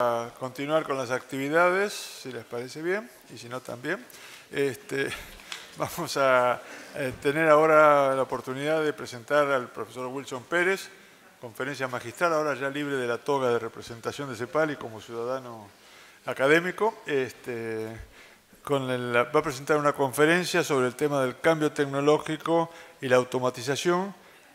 A continuar con las actividades, si les parece bien, y si no también. Vamos a tener ahora la oportunidad de presentar al profesor Wilson Pérez, conferencia magistral, ahora ya libre de la toga de representación de CEPAL y como ciudadano académico. Va a presentar una conferencia sobre el tema del cambio tecnológico y la automatización,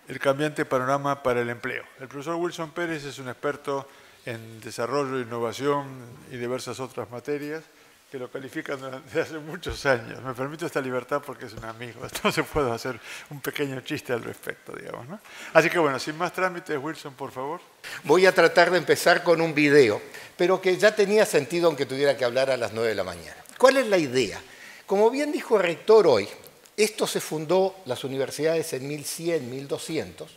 el cambiante panorama para el empleo. El profesor Wilson Pérez es un experto en desarrollo, innovación y diversas otras materias que lo califican desde hace muchos años. Me permito esta libertad porque es un amigo, entonces puedo hacer un pequeño chiste al respecto, digamos, ¿no? Así que bueno, sin más trámites, Wilson, por favor. Voy a tratar de empezar con un video, pero que ya tenía sentido aunque tuviera que hablar a las 9 de la mañana. ¿Cuál es la idea? Como bien dijo el rector hoy, esto se fundó las universidades en 1100, 1200,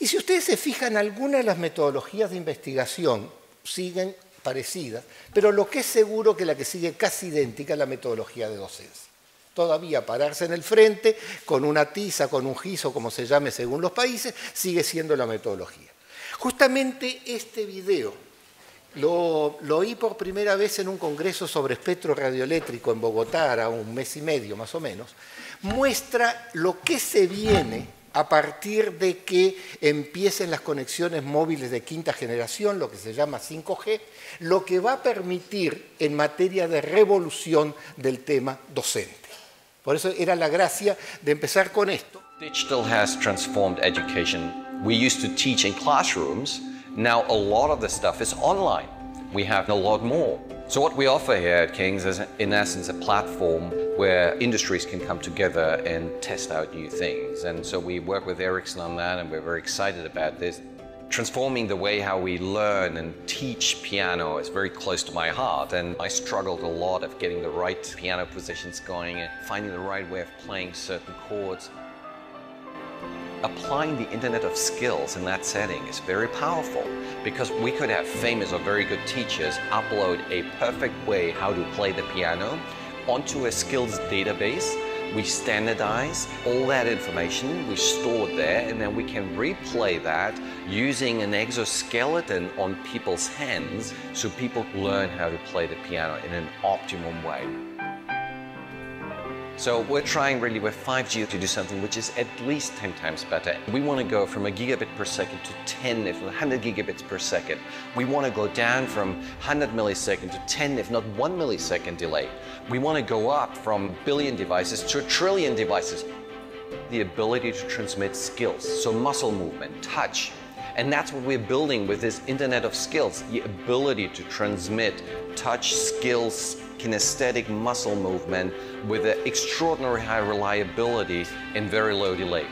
y si ustedes se fijan, algunas de las metodologías de investigación siguen parecidas, pero lo que es seguro que la que sigue casi idéntica es la metodología de docencia. Todavía pararse en el frente con una tiza, con un giz o como se llame según los países, sigue siendo la metodología. Justamente este video lo oí por primera vez en un congreso sobre espectro radioeléctrico en Bogotá, hará un mes y medio más o menos, muestra lo que se viene a partir de que empiecen las conexiones móviles de quinta generación, lo que se llama 5G, lo que va a permitir en materia de revolución del tema docente. Por eso era la gracia de empezar con esto. Digital has transformed education. We used to teach in classrooms. Now a lot of the stuff is online. We have a lot more. So what we offer here at King's is, in essence, a platform where industries can come together and test out new things. And so we work with Ericsson on that, and we're very excited about this. Transforming the way how we learn and teach piano is very close to my heart, and I struggled a lot of getting the right piano positions going and finding the right way of playing certain chords. Applying the Internet of Skills in that setting is very powerful because we could have famous or very good teachers upload a perfect way how to play the piano onto a skills database. We standardize all that information, we store it there, and then we can replay that using an exoskeleton on people's hands so people learn how to play the piano in an optimum way. So we're trying really with 5G to do something which is at least 10 times better. We want to go from a gigabit per second to 10, if not 100 gigabits per second. We want to go down from 100 milliseconds to 10, if not 1 millisecond delay. We want to go up from a billion devices to a trillion devices. The ability to transmit skills, so muscle movement, touch. And that's what we're building with this Internet of Skills, the ability to transmit touch, skills, kinesthetic muscle movement with an extraordinary high reliability and very low delay.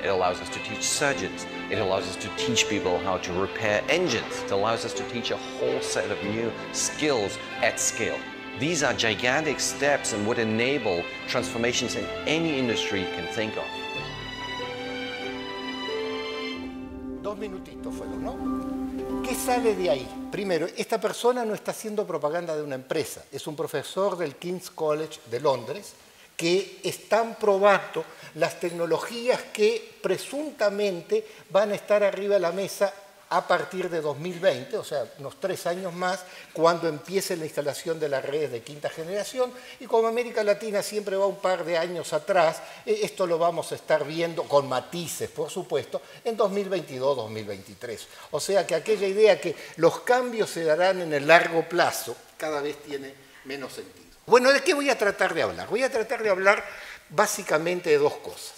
It allows us to teach surgeons. It allows us to teach people how to repair engines. It allows us to teach a whole set of new skills at scale. These are gigantic steps and would enable transformations in any industry you can think of. 2 minutitos fueron, ¿no? ¿Qué sale de ahí? Primero, esta persona no está haciendo propaganda de una empresa, es un profesor del King's College de Londres que están probando las tecnologías que presuntamente van a estar arriba de la mesa a partir de 2020, o sea, unos 3 años más, cuando empiece la instalación de las redes de quinta generación, y como América Latina siempre va un par de años atrás, esto lo vamos a estar viendo con matices, por supuesto, en 2022-2023. O sea que aquella idea que los cambios se darán en el largo plazo, cada vez tiene menos sentido. Bueno, ¿de qué voy a tratar de hablar? Voy a tratar de hablar básicamente de 2 cosas.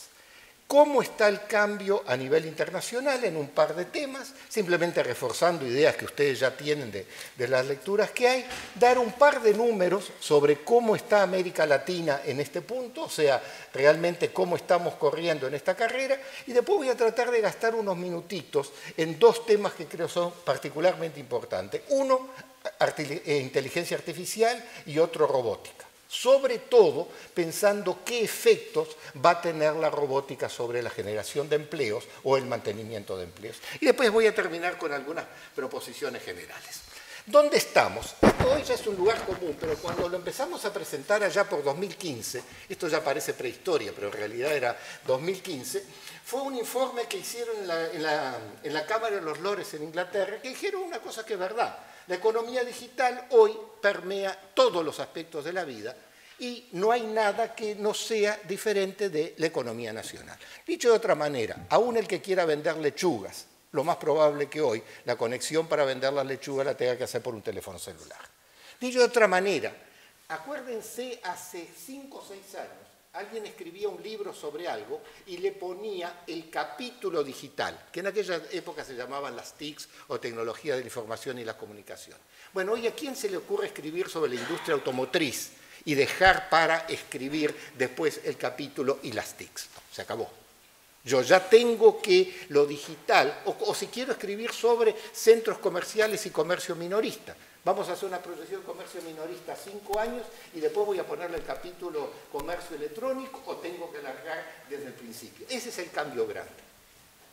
¿Cómo está el cambio a nivel internacional en un par de temas? Simplemente reforzando ideas que ustedes ya tienen de las lecturas que hay. Dar un par de números sobre cómo está América Latina en este punto, o sea, realmente cómo estamos corriendo en esta carrera. Y después voy a tratar de gastar unos minutitos en 2 temas que creo son particularmente importantes. Uno, inteligencia artificial y otro, robótica. Sobre todo pensando qué efectos va a tener la robótica sobre la generación de empleos o el mantenimiento de empleos. Y después voy a terminar con algunas proposiciones generales. ¿Dónde estamos? Esto hoy ya es un lugar común, pero cuando lo empezamos a presentar allá por 2015, esto ya parece prehistoria, pero en realidad era 2015, fue un informe que hicieron en la Cámara de los Lores en Inglaterra, que dijeron una cosa que es verdad. La economía digital hoy permea todos los aspectos de la vida y no hay nada que no sea diferente de la economía nacional. Dicho de otra manera, aún el que quiera vender lechugas, lo más probable que hoy la conexión para vender las lechugas la tenga que hacer por un teléfono celular. Dicho de otra manera, acuérdense, hace 5 o 6 años, alguien escribía un libro sobre algo y le ponía el capítulo digital, que en aquella época se llamaban las TICs o tecnología de la información y la comunicación. Bueno, hoy, ¿a quién se le ocurre escribir sobre la industria automotriz y dejar para escribir después el capítulo y las TICs? No, se acabó. Yo ya tengo que lo digital, o si quiero escribir sobre centros comerciales y comercio minorista, vamos a hacer una proyección de comercio minorista 5 años y después voy a ponerle el capítulo comercio electrónico o tengo que largar desde el principio. Ese es el cambio grande.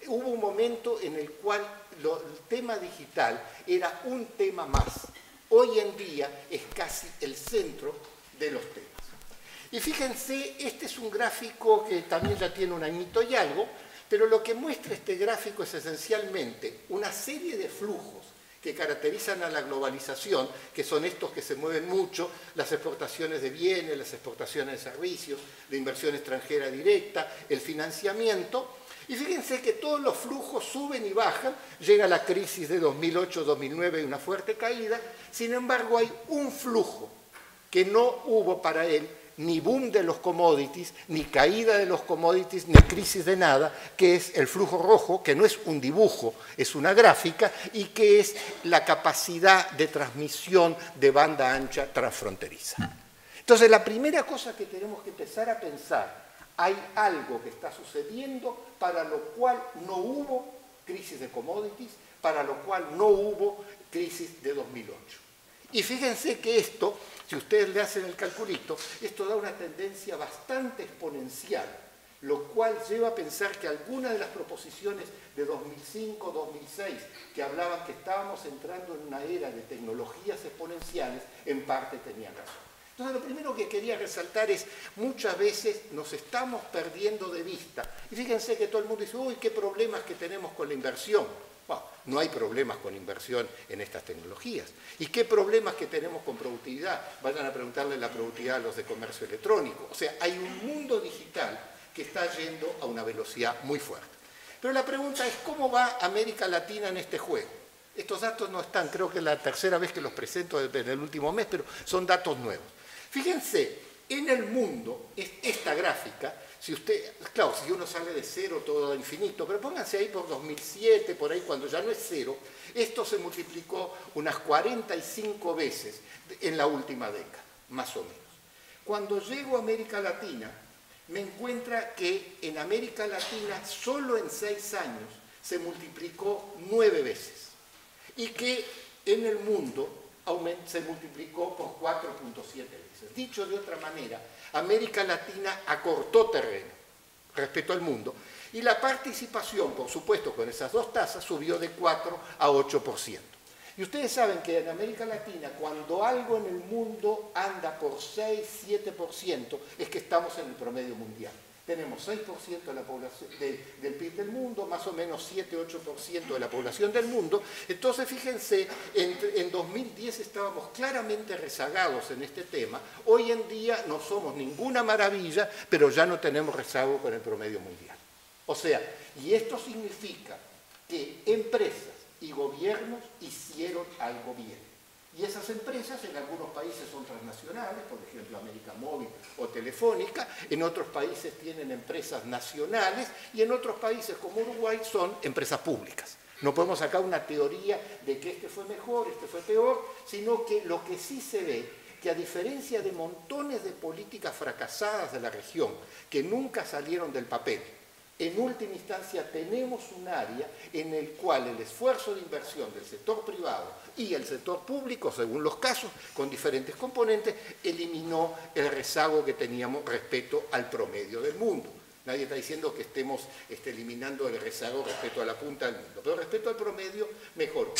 Hubo un momento en el cual el tema digital era un tema más. Hoy en día es casi el centro de los temas. Y fíjense, este es un gráfico que también ya tiene un añito y algo, pero lo que muestra este gráfico es esencialmente una serie de flujos que caracterizan a la globalización, que son estos que se mueven mucho, las exportaciones de bienes, las exportaciones de servicios, la inversión extranjera directa, el financiamiento. Y fíjense que todos los flujos suben y bajan, llega la crisis de 2008-2009 y una fuerte caída, sin embargo hay un flujo que no hubo para él ni boom de los commodities, ni caída de los commodities, ni crisis de nada, que es el flujo rojo, que no es un dibujo, es una gráfica, y que es la capacidad de transmisión de banda ancha transfronteriza. Entonces, la primera cosa que tenemos que empezar a pensar, hay algo que está sucediendo para lo cual no hubo crisis de commodities, para lo cual no hubo crisis de 2008. Y fíjense que esto, si ustedes le hacen el calculito, esto da una tendencia bastante exponencial, lo cual lleva a pensar que algunas de las proposiciones de 2005, 2006, que hablaban que estábamos entrando en una era de tecnologías exponenciales, en parte tenían razón. Entonces, lo primero que quería resaltar es, muchas veces nos estamos perdiendo de vista. Y fíjense que todo el mundo dice, uy, qué problemas que tenemos con la inversión. Bueno, no hay problemas con inversión en estas tecnologías. ¿Y qué problemas que tenemos con productividad? Vayan a preguntarle la productividad a los de comercio electrónico. O sea, hay un mundo digital que está yendo a una velocidad muy fuerte. Pero la pregunta es, ¿cómo va América Latina en este juego? Estos datos no están, creo que es la tercera vez que los presento en el último mes, pero son datos nuevos. Fíjense, en el mundo, esta gráfica, si usted, claro, si uno sale de cero todo a infinito, pero pónganse ahí por 2007, por ahí cuando ya no es cero, esto se multiplicó unas 45 veces en la última década, más o menos. Cuando llego a América Latina, me encuentra que en América Latina solo en 6 años se multiplicó 9 veces y que en el mundo se multiplicó por 4.7 veces. Dicho de otra manera, América Latina acortó terreno respecto al mundo y la participación, por supuesto, con esas dos tasas subió de 4 a 8%. Y ustedes saben que en América Latina, cuando algo en el mundo anda por 6-7%, es que estamos en el promedio mundial. Tenemos 6% de la población, del PIB del mundo, más o menos 7-8% de la población del mundo. Entonces, fíjense, en 2010 estábamos claramente rezagados en este tema. Hoy en día no somos ninguna maravilla, pero ya no tenemos rezago con el promedio mundial. O sea, y esto significa que empresas y gobiernos hicieron algo bien. Y esas empresas en algunos países son transnacionales, por ejemplo América Móvil o Telefónica, en otros países tienen empresas nacionales y en otros países como Uruguay son empresas públicas. No podemos sacar una teoría de que este fue mejor, este fue peor, sino que lo que sí se ve, que a diferencia de montones de políticas fracasadas de la región que nunca salieron del papel, en última instancia tenemos un área en el cual el esfuerzo de inversión del sector privado y el sector público, según los casos, con diferentes componentes, eliminó el rezago que teníamos respecto al promedio del mundo. Nadie está diciendo que estemos eliminando el rezago respecto a la punta del mundo, pero respecto al promedio mejoró.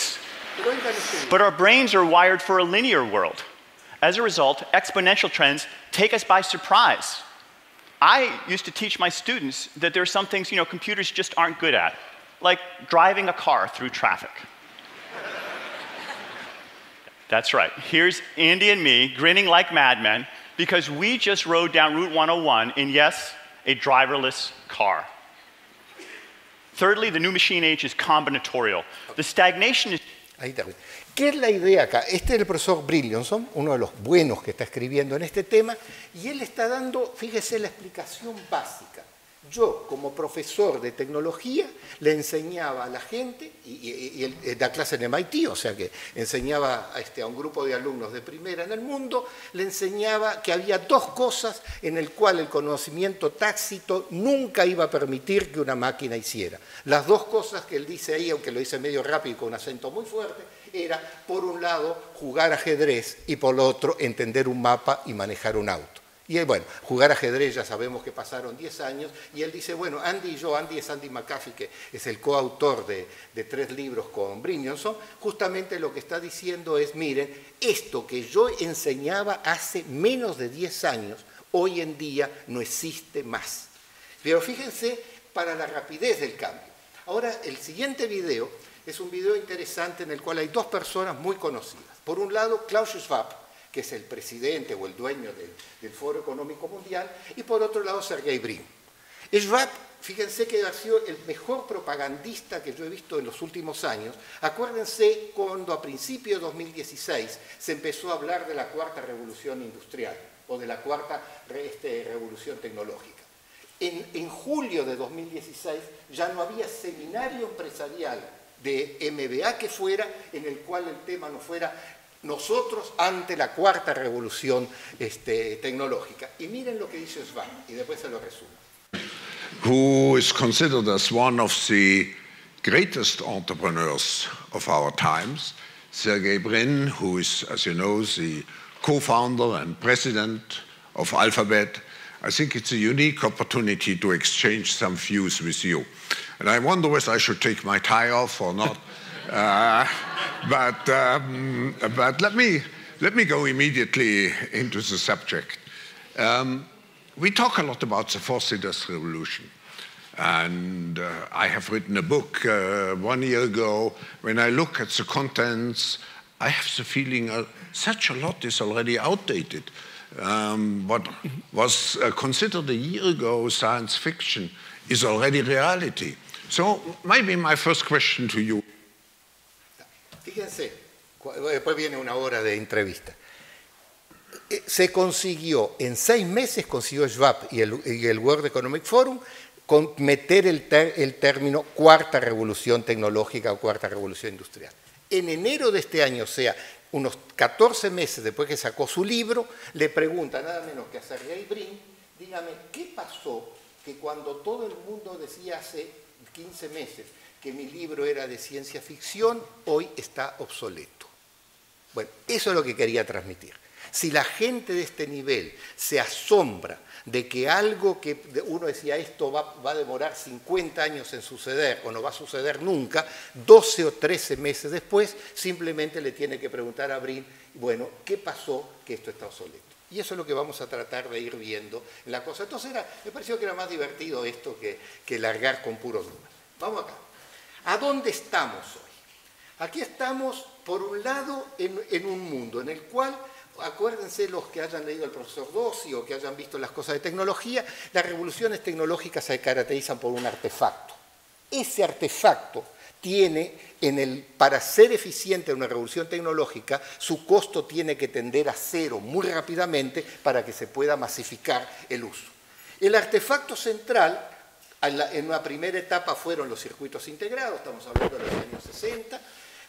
But our brains are wired for a linear world. As a result, exponential trends take us by surprise. I used to teach my students that there are some things, computers just aren't good at, like driving a car through traffic. That's right. Here's Andy and me grinning like madmen because we just rode down Route 101 in, yes, a driverless car. Thirdly, the new machine age is combinatorial. The stagnation is... Ahí está. ¿Qué es la idea acá? Este es el profesor Brilliantson, uno de los buenos que está escribiendo en este tema, y él está dando, fíjese, la explicación básica. Yo, como profesor de tecnología, le enseñaba a la gente, y él da clase en MIT, o sea que enseñaba a un grupo de alumnos de primera en el mundo, le enseñaba que había dos cosas en el cual el conocimiento tácito nunca iba a permitir que una máquina hiciera. Las dos cosas que él dice ahí, aunque lo dice medio rápido y con un acento muy fuerte, era, por un lado, jugar ajedrez y por lo otro, entender un mapa y manejar un auto. Y bueno, jugar ajedrez ya sabemos que pasaron 10 años, y él dice, bueno, Andy y yo, Andy es Andy McAfee, que es el coautor de 3 libros con Brilliantson, justamente lo que está diciendo es, miren, esto que yo enseñaba hace menos de 10 años, hoy en día no existe más. Pero fíjense para la rapidez del cambio. Ahora, el siguiente video es un video interesante en el cual hay dos personas muy conocidas. Por un lado, Klaus Schwab, que es el presidente o el dueño del Foro Económico Mundial, y por otro lado Sergey Brin. Schwab, fíjense que ha sido el mejor propagandista que yo he visto en los últimos años. Acuérdense cuando a principios de 2016 se empezó a hablar de la cuarta revolución industrial o de la cuarta revolución tecnológica. En julio de 2016 ya no había seminario empresarial de MBA que fuera en el cual el tema no fuera nosotros ante la cuarta revolución tecnológica. Y miren lo que dice Schwab, y después se lo resumo. Who is considered as one of the greatest entrepreneurs of our times, Sergey Brin, who is, as you know, the co-founder and president of Alphabet. I think it's a unique opportunity to exchange some views with you. And I wonder whether I should take my tie off or not. But let me go immediately into the subject. We talk a lot about the fourth industrial revolution, and I have written a book 1 year ago. When I look at the contents, I have the feeling such a lot is already outdated. What was considered a year ago science fiction is already reality. So maybe my first question to you. Fíjense, después viene una hora de entrevista. Se consiguió, en 6 meses consiguió Schwab y el World Economic Forum meter el término cuarta revolución tecnológica o cuarta revolución industrial. En enero de este año, o sea, unos 14 meses después que sacó su libro, le pregunta nada menos que a Sergey Brin, dígame, ¿qué pasó que cuando todo el mundo decía hace 15 meses que mi libro era de ciencia ficción, hoy está obsoleto? Bueno, eso es lo que quería transmitir. Si la gente de este nivel se asombra de que algo que uno decía esto va a demorar 50 años en suceder o no va a suceder nunca, 12 o 13 meses después, simplemente le tiene que preguntar a Brin, bueno, ¿qué pasó que esto está obsoleto? Y eso es lo que vamos a tratar de ir viendo en la cosa. Entonces me pareció que era más divertido esto que largar con puros números. Vamos acá. ¿A dónde estamos hoy? Aquí estamos, por un lado, en un mundo en el cual, acuérdense los que hayan leído al profesor Dossi o que hayan visto las cosas de tecnología, las revoluciones tecnológicas se caracterizan por un artefacto. Ese artefacto tiene, para ser eficiente en una revolución tecnológica, su costo tiene que tender a cero muy rápidamente para que se pueda masificar el uso. El artefacto central, en una primera etapa fueron los circuitos integrados, estamos hablando de los años 60,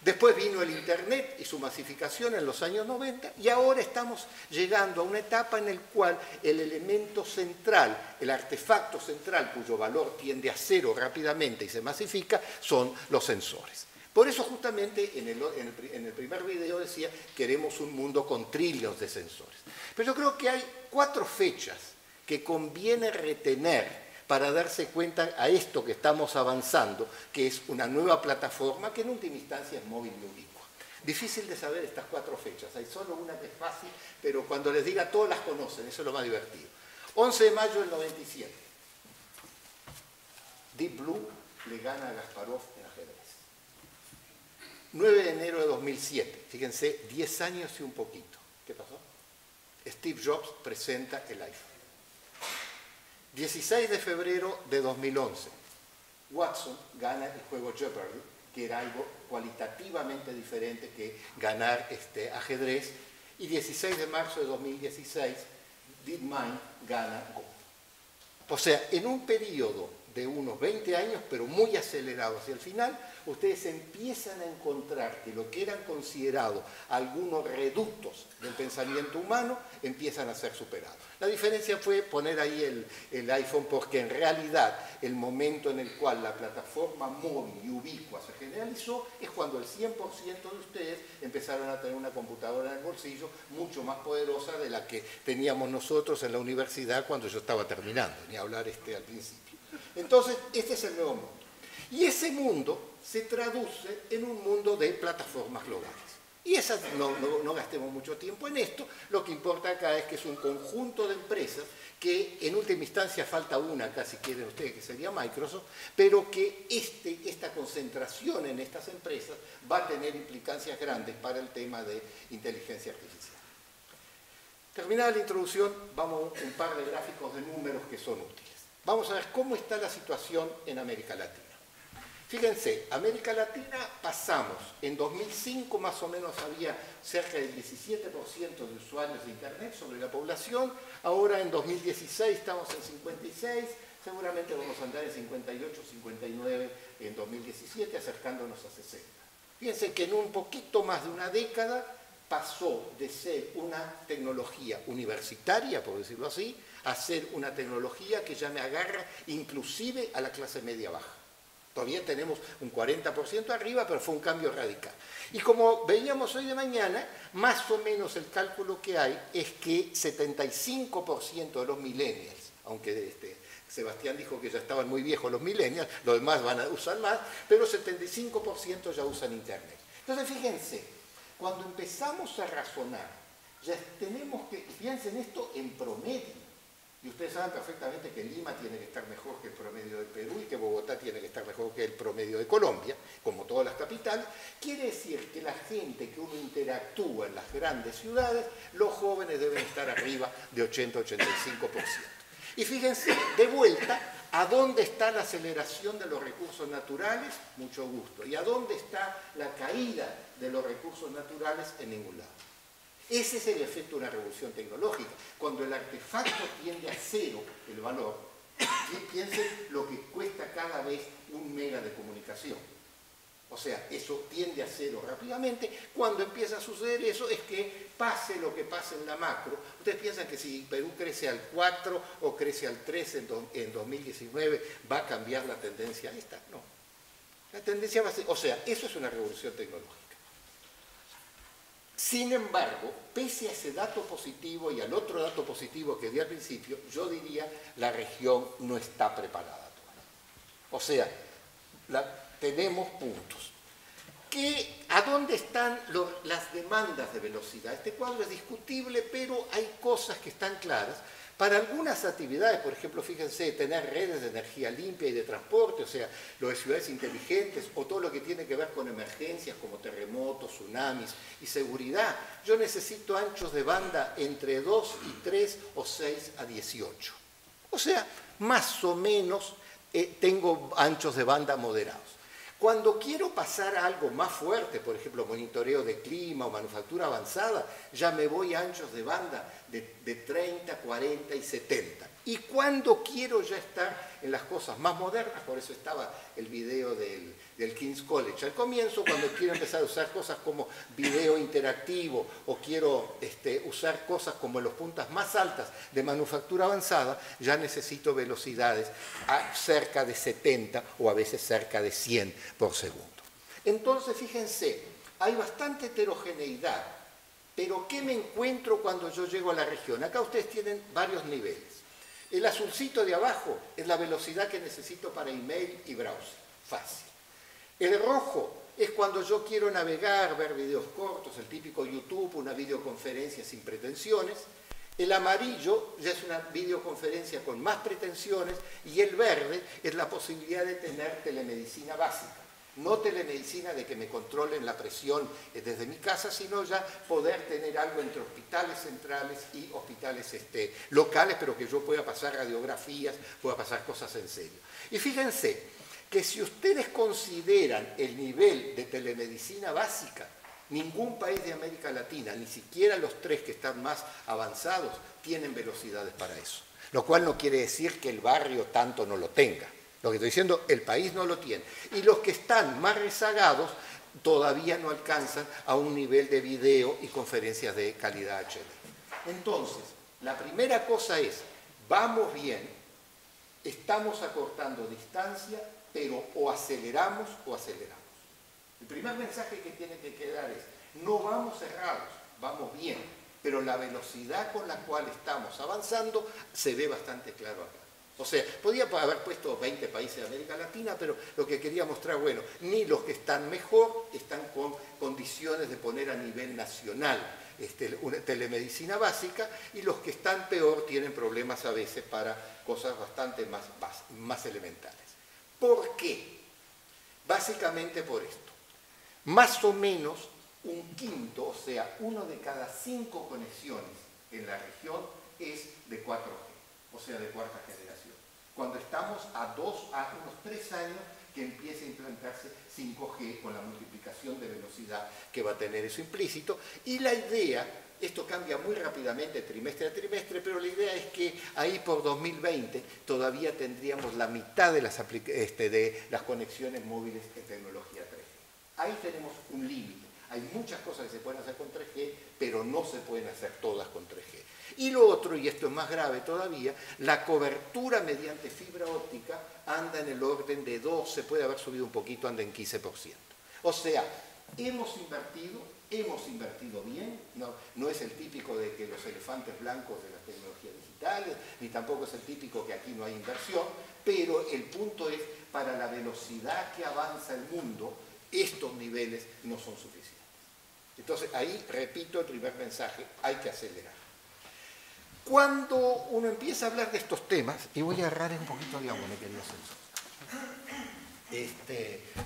después vino el Internet y su masificación en los años 90, y ahora estamos llegando a una etapa en la cual el elemento central, el artefacto central cuyo valor tiende a cero rápidamente y se masifica, son los sensores. Por eso justamente en el primer video decía, queremos un mundo con trillones de sensores. Pero yo creo que hay 4 fechas que conviene retener para darse cuenta a esto que estamos avanzando, que es una nueva plataforma que en última instancia es móvil y ubicua. Difícil de saber estas 4 fechas, hay solo una que es fácil, pero cuando les diga todas las conocen, eso es lo más divertido. 11 de mayo del 97, Deep Blue le gana a Kasparov en ajedrez. 9 de enero de 2007, fíjense, 10 años y un poquito. ¿Qué pasó? Steve Jobs presenta el iPhone. 16 de febrero de 2011, Watson gana el juego Jeopardy, que era algo cualitativamente diferente que ganar ajedrez, y 16 de marzo de 2016, DeepMind gana Go. O sea, en un periodo de unos 20 años, pero muy acelerado hacia el final, ustedes empiezan a encontrar que lo que eran considerados algunos reductos del pensamiento humano empiezan a ser superados. La diferencia fue poner ahí el iPhone, porque en realidad el momento en el cual la plataforma móvil y ubicua se generalizó es cuando el 100% de ustedes empezaron a tener una computadora en el bolsillo mucho más poderosa de la que teníamos nosotros en la universidad cuando yo estaba terminando, ni hablar al principio. Entonces, este es el nuevo mundo. Y ese mundo se traduce en un mundo de plataformas globales. Y esas, no gastemos mucho tiempo en esto, lo que importa acá es que es un conjunto de empresas que en última instancia falta una, acá si quieren ustedes, que sería Microsoft, pero que esta concentración en estas empresas va a tener implicancias grandes para el tema de inteligencia artificial. Terminada la introducción, vamos a un par de gráficos de números que son útiles. Vamos a ver cómo está la situación en América Latina. Fíjense, América Latina pasamos, en 2005 más o menos había cerca del 17% de usuarios de Internet sobre la población, ahora en 2016 estamos en 56, seguramente vamos a andar en 58, 59 en 2017, acercándonos a 60. Fíjense que en un poquito más de una década pasó de ser una tecnología universitaria, por decirlo así, a ser una tecnología que ya me agarra inclusive a la clase media baja. Todavía tenemos un 40% arriba, pero fue un cambio radical. Y como veíamos hoy de mañana, más o menos el cálculo que hay es que 75% de los millennials, aunque Sebastián dijo que ya estaban muy viejos los millennials, los demás van a usar más, pero 75% ya usan Internet. Entonces fíjense, cuando empezamos a razonar, ya tenemos que, piensen esto en promedio. Y ustedes saben perfectamente que Lima tiene que estar mejor que el promedio de Perú y que Bogotá tiene que estar mejor que el promedio de Colombia, como todas las capitales. Quiere decir que la gente que uno interactúa en las grandes ciudades, los jóvenes deben estar arriba de 80-85%. Y fíjense, de vuelta, ¿a dónde está la aceleración de los recursos naturales? Mucho gusto. ¿Y a dónde está la caída de los recursos naturales? En ningún lado. Ese es el efecto de una revolución tecnológica. Cuando el artefacto tiende a cero el valor, piensen lo que cuesta cada vez 1 mega de comunicación. O sea, eso tiende a cero rápidamente. Cuando empieza a suceder eso es que pase lo que pase en la macro. Ustedes piensan que si Perú crece al 4 o crece al 3 en 2019, ¿va a cambiar la tendencia esta? No. La tendencia va a ser, o sea, eso es una revolución tecnológica. Sin embargo, pese a ese dato positivo y al otro dato positivo que di al principio, yo diría la región no está preparada todavía. O sea, tenemos puntos. ¿A dónde están las demandas de velocidad? Este cuadro es discutible, pero hay cosas que están claras. Para algunas actividades, por ejemplo, fíjense, tener redes de energía limpia y de transporte, o sea, lo de ciudades inteligentes o todo lo que tiene que ver con emergencias como terremotos, tsunamis y seguridad, yo necesito anchos de banda entre 2 y 3 o 6 a 18. O sea, más o menos tengo anchos de banda moderados. Cuando quiero pasar a algo más fuerte, por ejemplo, monitoreo de clima o manufactura avanzada, ya me voy a anchos de banda de 30, 40 y 70. Y cuando quiero ya estar en las cosas más modernas, por eso estaba el video del King's College al comienzo, cuando quiero empezar a usar cosas como video interactivo o quiero usar cosas como en los puntas más altas de manufactura avanzada, ya necesito velocidades a cerca de 70 o a veces cerca de 100 por segundo. Entonces, fíjense, hay bastante heterogeneidad, pero ¿qué me encuentro cuando yo llego a la región? Acá ustedes tienen varios niveles. El azulcito de abajo es la velocidad que necesito para email y browser. Fácil. El rojo es cuando yo quiero navegar, ver videos cortos, el típico YouTube, una videoconferencia sin pretensiones. El amarillo ya es una videoconferencia con más pretensiones y el verde es la posibilidad de tener telemedicina básica. No telemedicina de que me controlen la presión desde mi casa, sino ya poder tener algo entre hospitales centrales y hospitales locales, pero que yo pueda pasar radiografías, pueda pasar cosas en serio. Y fíjense que si ustedes consideran el nivel de telemedicina básica, ningún país de América Latina, ni siquiera los 3 que están más avanzados, tienen velocidades para eso. Lo cual no quiere decir que el barrio tanto no lo tenga. Lo que estoy diciendo, el país no lo tiene. Y los que están más rezagados todavía no alcanzan a un nivel de video y conferencias de calidad HD. Entonces, la primera cosa es, vamos bien, estamos acortando distancia, pero o aceleramos o aceleramos. El primer mensaje que tiene que quedar es, no vamos cerrados, vamos bien, pero la velocidad con la cual estamos avanzando se ve bastante claro acá. O sea, podía haber puesto 20 países de América Latina, pero lo que quería mostrar, bueno, ni los que están mejor están con condiciones de poner a nivel nacional una telemedicina básica, y los que están peor tienen problemas a veces para cosas bastante más elementales. ¿Por qué? Básicamente por esto. Más o menos un quinto, o sea, 1 de cada 5 conexiones en la región es de 4G, o sea, de cuarta generación. Cuando estamos a unos 3 años que empiece a implantarse 5G con la multiplicación de velocidad que va a tener eso implícito. Y la idea, esto cambia muy rápidamente trimestre a trimestre, pero la idea es que ahí por 2020 todavía tendríamos la mitad de las conexiones móviles en tecnología 3G. Ahí tenemos un límite. Hay muchas cosas que se pueden hacer con 3G, pero no se pueden hacer todas con 3G. Y lo otro, y esto es más grave todavía, la cobertura mediante fibra óptica anda en el orden de 12, puede haber subido un poquito, anda en 15%. O sea, hemos invertido bien, no es el típico de que los elefantes blancos de las tecnologías digitales, ni tampoco es el típico que aquí no hay inversión, pero el punto es, para la velocidad que avanza el mundo, estos niveles no son suficientes. Entonces, ahí, repito el primer mensaje, hay que acelerar. Cuando uno empieza a hablar de estos temas, y voy a agarrar un poquito de agua, me quería hacer.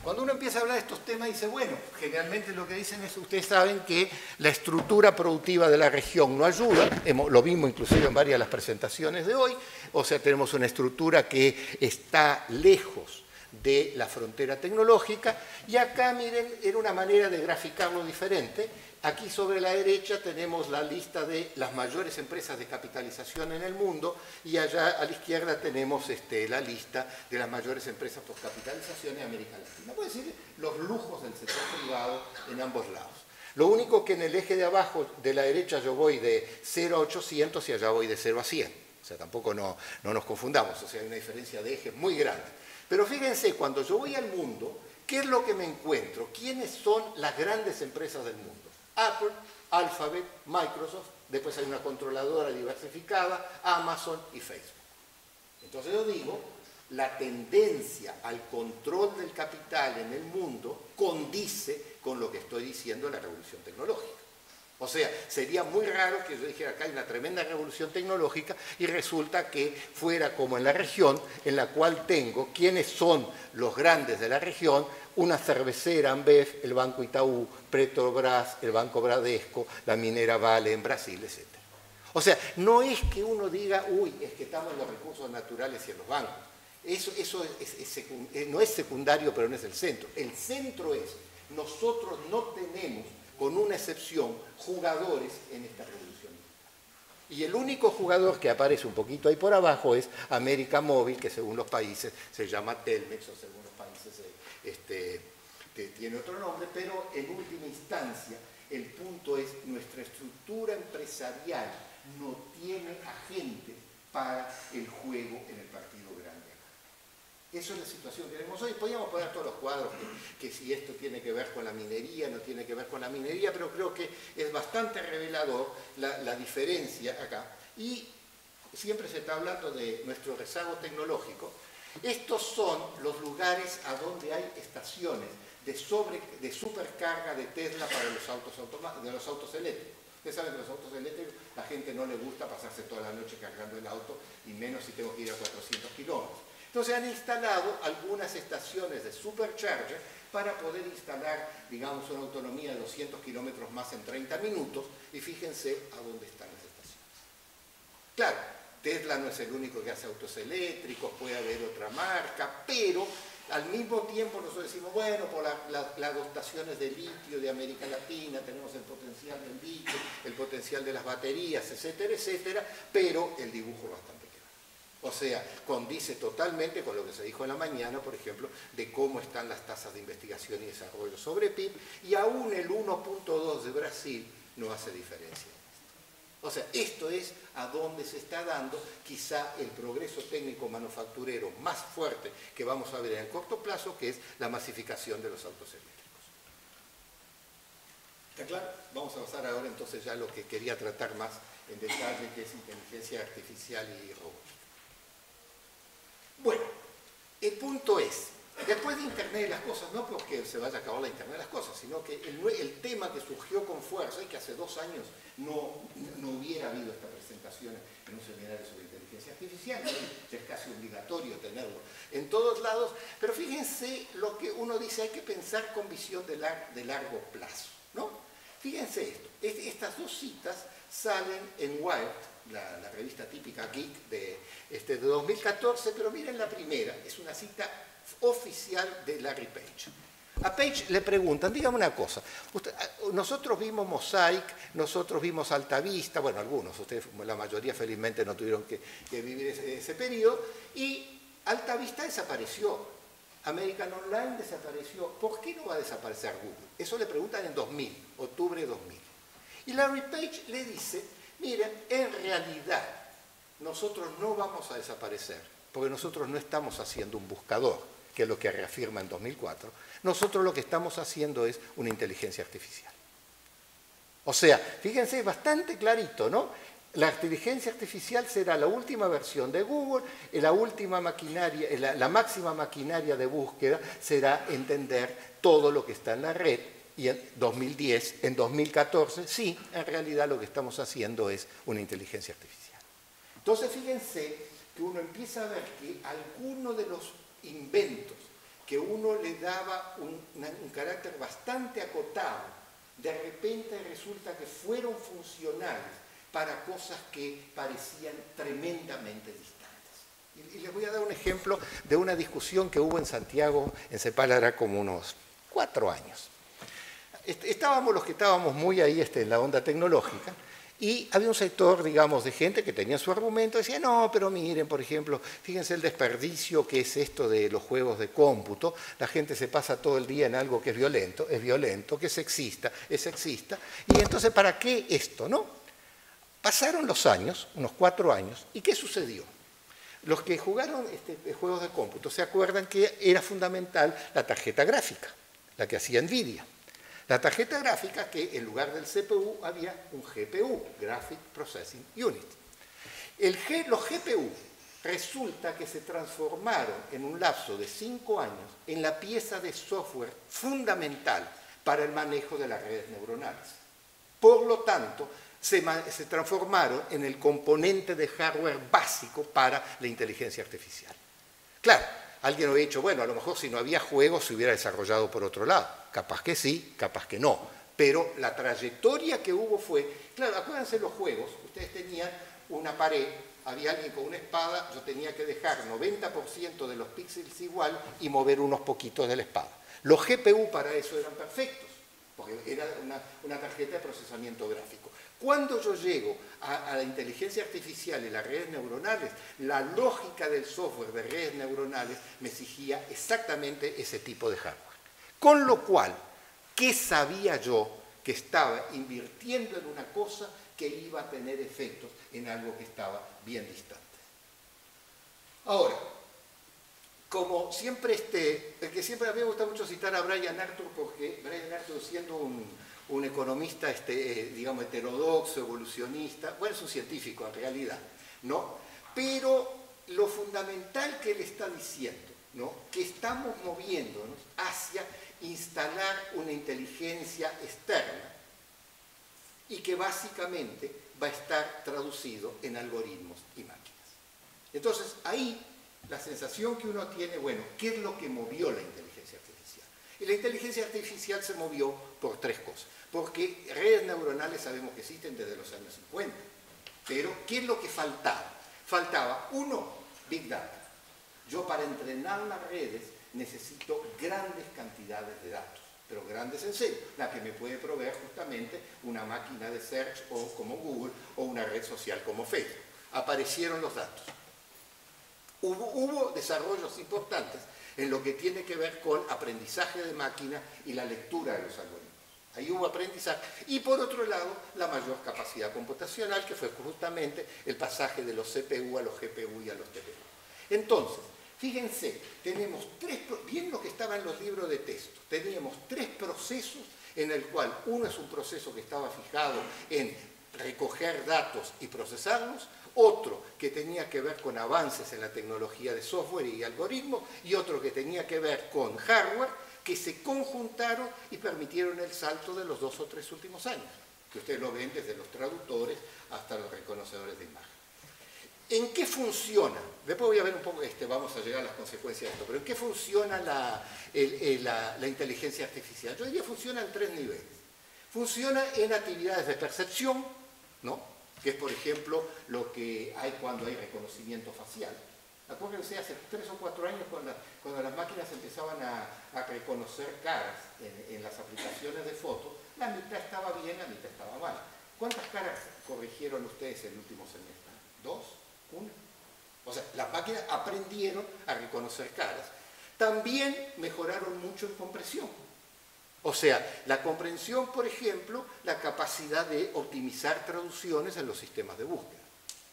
Cuando uno empieza a hablar de estos temas, dice, bueno, generalmente lo que dicen es, ustedes saben que la estructura productiva de la región no ayuda, lo vimos inclusive en varias de las presentaciones de hoy, o sea, tenemos una estructura que está lejos de la frontera tecnológica, y acá, miren, era una manera de graficarlo diferente. Aquí sobre la derecha tenemos la lista de las mayores empresas de capitalización en el mundo, y allá a la izquierda tenemos la lista de las mayores empresas por capitalización en América Latina. Puede decir, los lujos del sector privado en ambos lados. Lo único que en el eje de abajo de la derecha yo voy de 0 a 800 y allá voy de 0 a 100. O sea, tampoco no nos confundamos, o sea, hay una diferencia de ejes muy grande. Pero fíjense, cuando yo voy al mundo, ¿qué es lo que me encuentro? ¿Quiénes son las grandes empresas del mundo? Apple, Alphabet, Microsoft, después hay una controladora diversificada, Amazon y Facebook. Entonces yo digo, la tendencia al control del capital en el mundo condice con lo que estoy diciendo en la revolución tecnológica. O sea, sería muy raro que yo dijera acá hay una tremenda revolución tecnológica y resulta que fuera como en la región, en la cual tengo quiénes son los grandes de la región, una cervecera Ambev, el Banco Itaú, Petrobras, el Banco Bradesco, la minera Vale en Brasil, etc. O sea, no es que uno diga, uy, es que estamos en los recursos naturales y en los bancos. Eso no es secundario, pero no es el centro. El centro es, nosotros no tenemos, con una excepción, jugadores en esta revolución. Y el único jugador que aparece un poquito ahí por abajo es América Móvil, que según los países se llama Telmex, o según los países tiene otro nombre, pero en última instancia el punto es nuestra estructura empresarial no tiene agente para el juego en el partido grande. Eso es la situación que tenemos hoy. Podríamos poner todos los cuadros que si esto tiene que ver con la minería, no tiene que ver con la minería, pero creo que es bastante revelador la diferencia acá. Y siempre se está hablando de nuestro rezago tecnológico. Estos son los lugares a donde hay estaciones de supercarga de Tesla para los autos eléctricos. Ustedes saben que los autos eléctricos, la gente no le gusta pasarse toda la noche cargando el auto, y menos si tengo que ir a 400 kilómetros. Entonces han instalado algunas estaciones de supercharger para poder instalar, digamos, una autonomía de 200 kilómetros más en 30 minutos, y fíjense a dónde están las estaciones. Claro, Tesla no es el único que hace autos eléctricos, puede haber otra marca, pero al mismo tiempo nosotros decimos, bueno, por las dotaciones de litio de América Latina, tenemos el potencial del litio, el potencial de las baterías, etcétera, etcétera, pero el dibujo es bastante claro. O sea, condice totalmente con lo que se dijo en la mañana, por ejemplo, de cómo están las tasas de investigación y desarrollo sobre PIB, y aún el 1.2 de Brasil no hace diferencia. O sea, esto es a donde se está dando quizá el progreso técnico manufacturero más fuerte que vamos a ver en el corto plazo, que es la masificación de los autos eléctricos. ¿Está claro? Vamos a pasar ahora entonces ya a lo que quería tratar más en detalle, que es inteligencia artificial y robótica. Bueno, el punto es, después de Internet de las Cosas, no porque se vaya a acabar la Internet de las Cosas, sino que el tema que surgió con fuerza y que hace 2 años no hubiera habido esta presentación en un seminario sobre inteligencia artificial, ya es casi obligatorio tenerlo en todos lados, pero fíjense lo que uno dice, hay que pensar con visión de largo plazo, ¿no? Fíjense esto, estas 2 citas salen en Wired, la revista típica geek de 2014, pero miren la primera, es una cita oficial de Larry Page. A Page le preguntan, dígame una cosa, nosotros vimos Mosaic, nosotros vimos Alta Vista, bueno, algunos, ustedes, la mayoría felizmente no tuvieron que vivir ese periodo, y Alta Vista desapareció, American Online desapareció, ¿por qué no va a desaparecer Google? Eso le preguntan en 2000, octubre de 2000. Y Larry Page le dice, miren, en realidad nosotros no vamos a desaparecer, porque nosotros no estamos haciendo un buscador, que es lo que reafirma en 2004, nosotros lo que estamos haciendo es una inteligencia artificial. O sea, fíjense, es bastante clarito, ¿no? La inteligencia artificial será la última versión de Google, la última maquinaria, la máxima maquinaria de búsqueda será entender todo lo que está en la red, y en 2010, en 2014, sí, en realidad lo que estamos haciendo es una inteligencia artificial. Entonces, fíjense que uno empieza a ver que algunos de los inventos que uno le daba un carácter bastante acotado, de repente resulta que fueron funcionales para cosas que parecían tremendamente distantes. Y les voy a dar un ejemplo de una discusión que hubo en Santiago, en CEPAL, hará como unos 4 años. Estábamos los que estábamos muy ahí en la onda tecnológica, y había un sector, digamos, de gente que tenía su argumento, decía, no, pero miren, por ejemplo, fíjense el desperdicio que es esto de los juegos de cómputo, la gente se pasa todo el día en algo que es violento, que es sexista, y entonces, ¿para qué esto, no? Pasaron los años, unos 4 años, ¿y qué sucedió? Los que jugaron juegos de cómputo se acuerdan que era fundamental la tarjeta gráfica, la que hacía NVIDIA. La tarjeta gráfica que en lugar del CPU había un GPU, Graphic Processing Unit. Los GPU resulta que se transformaron en un lapso de 5 años en la pieza de software fundamental para el manejo de las redes neuronales. Por lo tanto, se transformaron en el componente de hardware básico para la inteligencia artificial. Claro, alguien había dicho, bueno, a lo mejor si no había juegos se hubiera desarrollado por otro lado. Capaz que sí, capaz que no. Pero la trayectoria que hubo fue, claro, acuérdense los juegos, ustedes tenían una pared, había alguien con una espada, yo tenía que dejar 90% de los píxeles igual y mover unos poquitos de la espada. Los GPU para eso eran perfectos, porque era una tarjeta de procesamiento gráfico. Cuando yo llego a la inteligencia artificial y las redes neuronales, la lógica del software de redes neuronales me exigía exactamente ese tipo de hardware. Con lo cual, ¿qué sabía yo que estaba invirtiendo en una cosa que iba a tener efectos en algo que estaba bien distante? Ahora, como siempre, que siempre a mí me gusta mucho citar a Brian Arthur, porque Brian Arthur, siendo un economista, digamos, heterodoxo, evolucionista, bueno, es un científico en realidad, ¿no? Pero lo fundamental que él está diciendo, ¿no? Que estamos moviéndonos hacia instalar una inteligencia externa y que básicamente va a estar traducido en algoritmos y máquinas. Entonces, ahí la sensación que uno tiene, bueno, ¿qué es lo que movió la inteligencia artificial? Y la inteligencia artificial se movió por tres cosas. Porque redes neuronales sabemos que existen desde los años 50. Pero, ¿qué es lo que faltaba? Faltaba, uno, Big Data. Yo para entrenar las redes necesito grandes cantidades de datos, pero grandes en serio, la que me puede proveer justamente una máquina de search o como Google o una red social como Facebook. Aparecieron los datos. Hubo desarrollos importantes en lo que tiene que ver con aprendizaje de máquina y la lectura de los algoritmos. Ahí hubo aprendizaje. Y por otro lado, la mayor capacidad computacional, que fue justamente el pasaje de los CPU a los GPU y a los TPU. Entonces, fíjense, tenemos bien lo que estaba en los libros de texto, teníamos tres procesos en el cual uno es un proceso que estaba fijado en recoger datos y procesarlos, otro que tenía que ver con avances en la tecnología de software y algoritmos, y otro que tenía que ver con hardware, que se conjuntaron y permitieron el salto de los 2 o 3 últimos años, que ustedes lo ven desde los traductores hasta los reconocedores de imagen. ¿En qué funciona? Después voy a ver un poco, vamos a llegar a las consecuencias de esto, pero ¿en qué funciona la inteligencia artificial? Yo diría que funciona en 3 niveles. Funciona en actividades de percepción, ¿no? Que es, por ejemplo, lo que hay cuando hay reconocimiento facial. Acuérdense, hace 3 o 4 años cuando las máquinas empezaban a reconocer caras en las aplicaciones de fotos, la mitad estaba bien, la mitad estaba mal. ¿Cuántas caras corrigieron ustedes el último semestre? ¿2? ¿1? O sea, las máquinas aprendieron a reconocer caras. También mejoraron mucho en comprensión. O sea, la comprensión, por ejemplo, la capacidad de optimizar traducciones en los sistemas de búsqueda.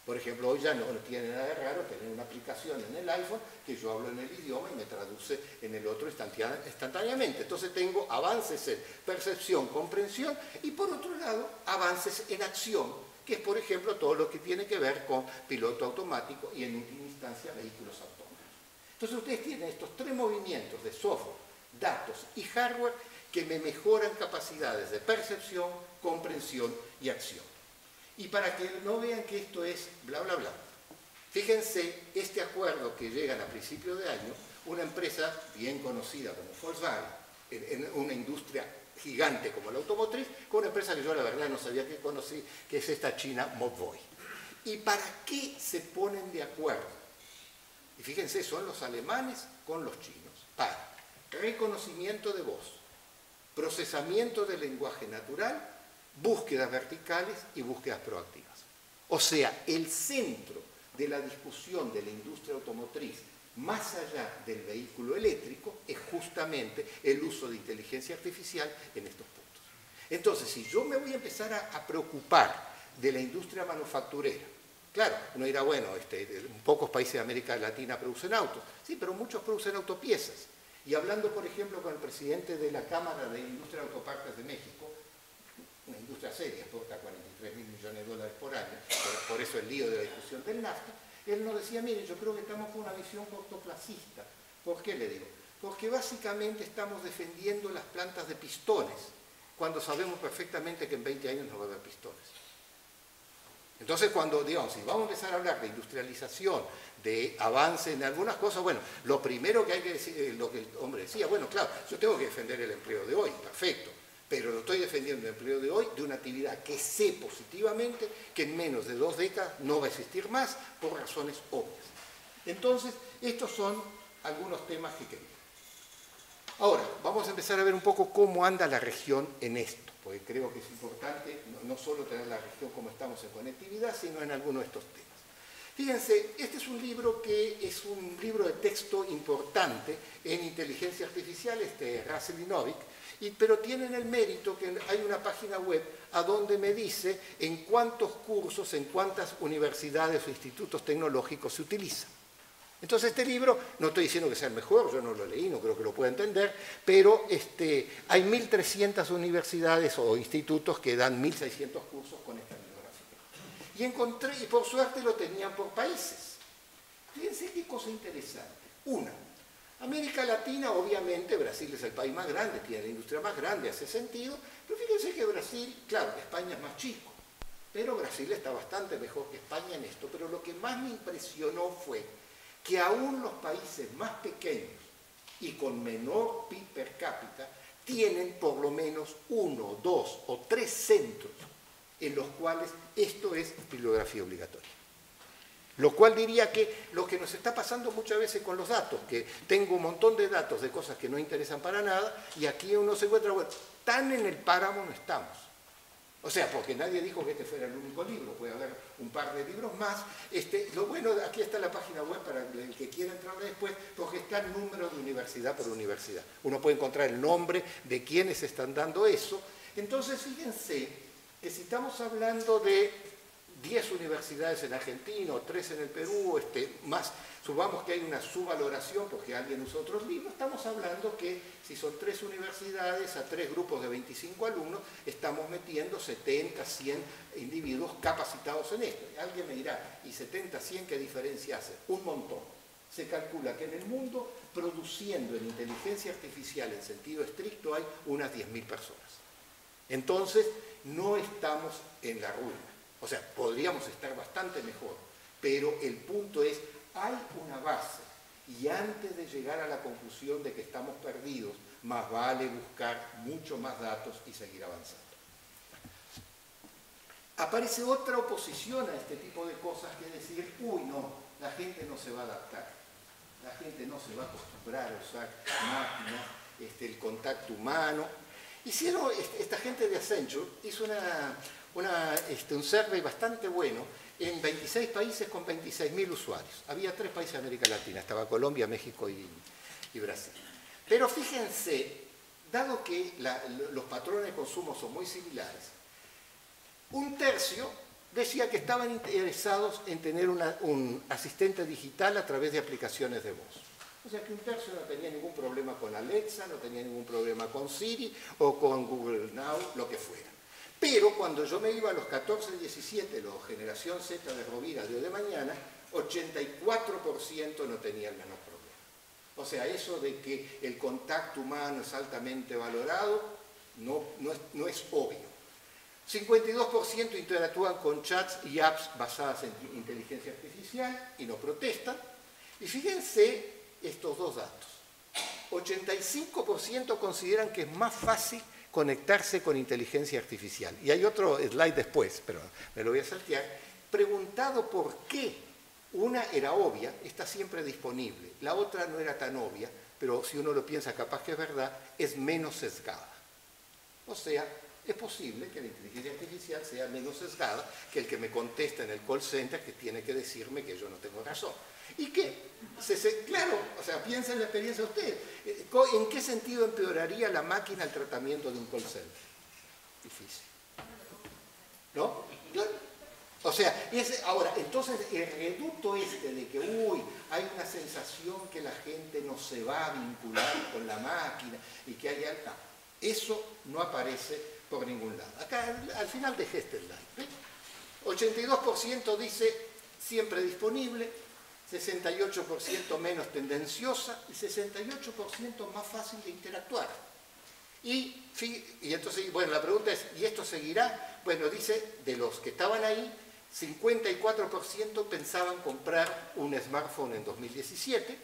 Por ejemplo, hoy ya no tiene nada de raro tener una aplicación en el iPhone que yo hablo en el idioma y me traduce en el otro instantáneamente. Entonces tengo avances en percepción, comprensión y por otro lado avances en acción, que es por ejemplo todo lo que tiene que ver con piloto automático y en última instancia vehículos autónomos. Entonces ustedes tienen estos 3 movimientos de software, datos y hardware que me mejoran capacidades de percepción, comprensión y acción. Y para que no vean que esto es bla, bla, bla, fíjense este acuerdo que llegan a principios de año, una empresa bien conocida como Volkswagen, en una industria gigante como la automotriz, con una empresa que yo la verdad no sabía que conocí, que es esta china Mobvoi. ¿Y para qué se ponen de acuerdo? Y fíjense, son los alemanes con los chinos, para reconocimiento de voz, procesamiento del lenguaje natural, búsquedas verticales y búsquedas proactivas. O sea, el centro de la discusión de la industria automotriz, más allá del vehículo eléctrico, es justamente el uso de inteligencia artificial en estos puntos. Entonces, si yo me voy a empezar a preocupar de la industria manufacturera, claro, uno dirá, bueno, pocos países de América Latina producen autos, sí, pero muchos producen autopiezas. Y hablando, por ejemplo, con el presidente de la Cámara de Industria de Autopartes de México, una industria seria, exporta 43.000 millones de dólares por año, por eso el lío de la discusión del NAFTA, él nos decía, mire, yo creo que estamos con una visión cortoplacista. ¿Por qué le digo? Porque básicamente estamos defendiendo las plantas de pistones, cuando sabemos perfectamente que en 20 años no va a haber pistones. Entonces, cuando, digamos, si vamos a empezar a hablar de industrialización, de avance en algunas cosas, bueno, lo primero que hay que decir, lo que el hombre decía, bueno, claro, yo tengo que defender el empleo de hoy, perfecto, pero lo estoy defendiendo el empleo de hoy de una actividad que sé positivamente que en menos de 2 décadas no va a existir más por razones obvias. Entonces, estos son algunos temas que quería. Ahora, vamos a empezar a ver un poco cómo anda la región en esto, porque creo que es importante no solo tener la región como estamos en conectividad, sino en algunos de estos temas. Fíjense, este es un libro que es un libro de texto importante en inteligencia artificial, Russell y Novick, pero tienen el mérito que hay una página web a donde me dice en cuántos cursos, en cuántas universidades o institutos tecnológicos se utiliza. Entonces este libro, no estoy diciendo que sea el mejor, yo no lo leí, no creo que lo pueda entender, pero hay 1.300 universidades o institutos que dan 1.600 cursos con esta bibliografía. Y encontré, y por suerte lo tenían por países. Fíjense qué cosa interesante. Una, América Latina, obviamente, Brasil es el país más grande, tiene la industria más grande, hace sentido, pero fíjense que Brasil, claro, España es más chico, pero Brasil está bastante mejor que España en esto, pero lo que más me impresionó fue que aún los países más pequeños y con menor PIB per cápita tienen por lo menos 1, 2 o 3 centros en los cuales esto es bibliografía obligatoria. Lo cual diría que lo que nos está pasando muchas veces con los datos, que tengo un montón de datos de cosas que no interesan para nada, y aquí uno se encuentra, bueno, tan en el páramo no estamos. O sea, porque nadie dijo que este fuera el único libro, puede haber un par de libros más. Lo bueno, aquí está la página web para el que quiera entrar después, porque está el número de universidad por universidad. Uno puede encontrar el nombre de quienes están dando eso. Entonces, fíjense que si estamos hablando de 10 universidades en Argentina o 3 en el Perú, más, supongamos que hay una subvaloración porque alguien usó otros libros, estamos hablando que si son 3 universidades a 3 grupos de 25 alumnos, estamos metiendo 70, 100 individuos capacitados en esto. Y alguien me dirá, ¿y 70, 100 qué diferencia hace? Un montón. Se calcula que en el mundo, produciendo en inteligencia artificial en sentido estricto, hay unas 10.000 personas. Entonces, no estamos en la ruina. O sea, podríamos estar bastante mejor, pero el punto es, hay una base, y antes de llegar a la conclusión de que estamos perdidos, más vale buscar mucho más datos y seguir avanzando. Aparece otra oposición a este tipo de cosas, que es decir, uy, no, la gente no se va a adaptar, la gente no se va a acostumbrar a usar máquinas, el contacto humano. Hicieron, esta gente de Accenture hizo un survey bastante bueno en 26 países con 26.000 usuarios. Había 3 países de América Latina, estaba Colombia, México y Brasil. Pero fíjense, dado que los patrones de consumo son muy similares, un tercio decía que estaban interesados en tener un asistente digital a través de aplicaciones de voz. O sea que un tercio no tenía ningún problema con Alexa, no tenía ningún problema con Siri o con Google Now, lo que fuera. Pero cuando yo me iba a los 14, 17, la generación Z de Rovira de hoy de mañana, 84% no tenía el menor problema. O sea, eso de que el contacto humano es altamente valorado, no es obvio. 52% interactúan con chats y apps basadas en inteligencia artificial y no protestan. Y fíjense estos dos datos. 85% consideran que es más fácil conectarse con inteligencia artificial. Y hay otro slide después, pero me lo voy a saltear. Preguntado por qué, una era obvia, está siempre disponible, la otra no era tan obvia, pero si uno lo piensa capaz que es verdad, es menos sesgada. O sea, es posible que la inteligencia artificial sea menos sesgada que el que me contesta en el call center, que tiene que decirme que yo no tengo razón. Y que, claro, o sea, piensa en la experiencia de usted. ¿En qué sentido empeoraría la máquina el tratamiento de un call center? Difícil. ¿No? O sea, ahora, entonces el reducto de que, hay una sensación que la gente no se va a vincular con la máquina y que hay algo. Eso no aparece por ningún lado. Acá, al final dejé este slide. 82% dice siempre disponible, 68% menos tendenciosa y 68% más fácil de interactuar. Y entonces, bueno, la pregunta es, ¿y esto seguirá? Bueno, dice, de los que estaban ahí, 54% pensaban comprar un smartphone en 2017,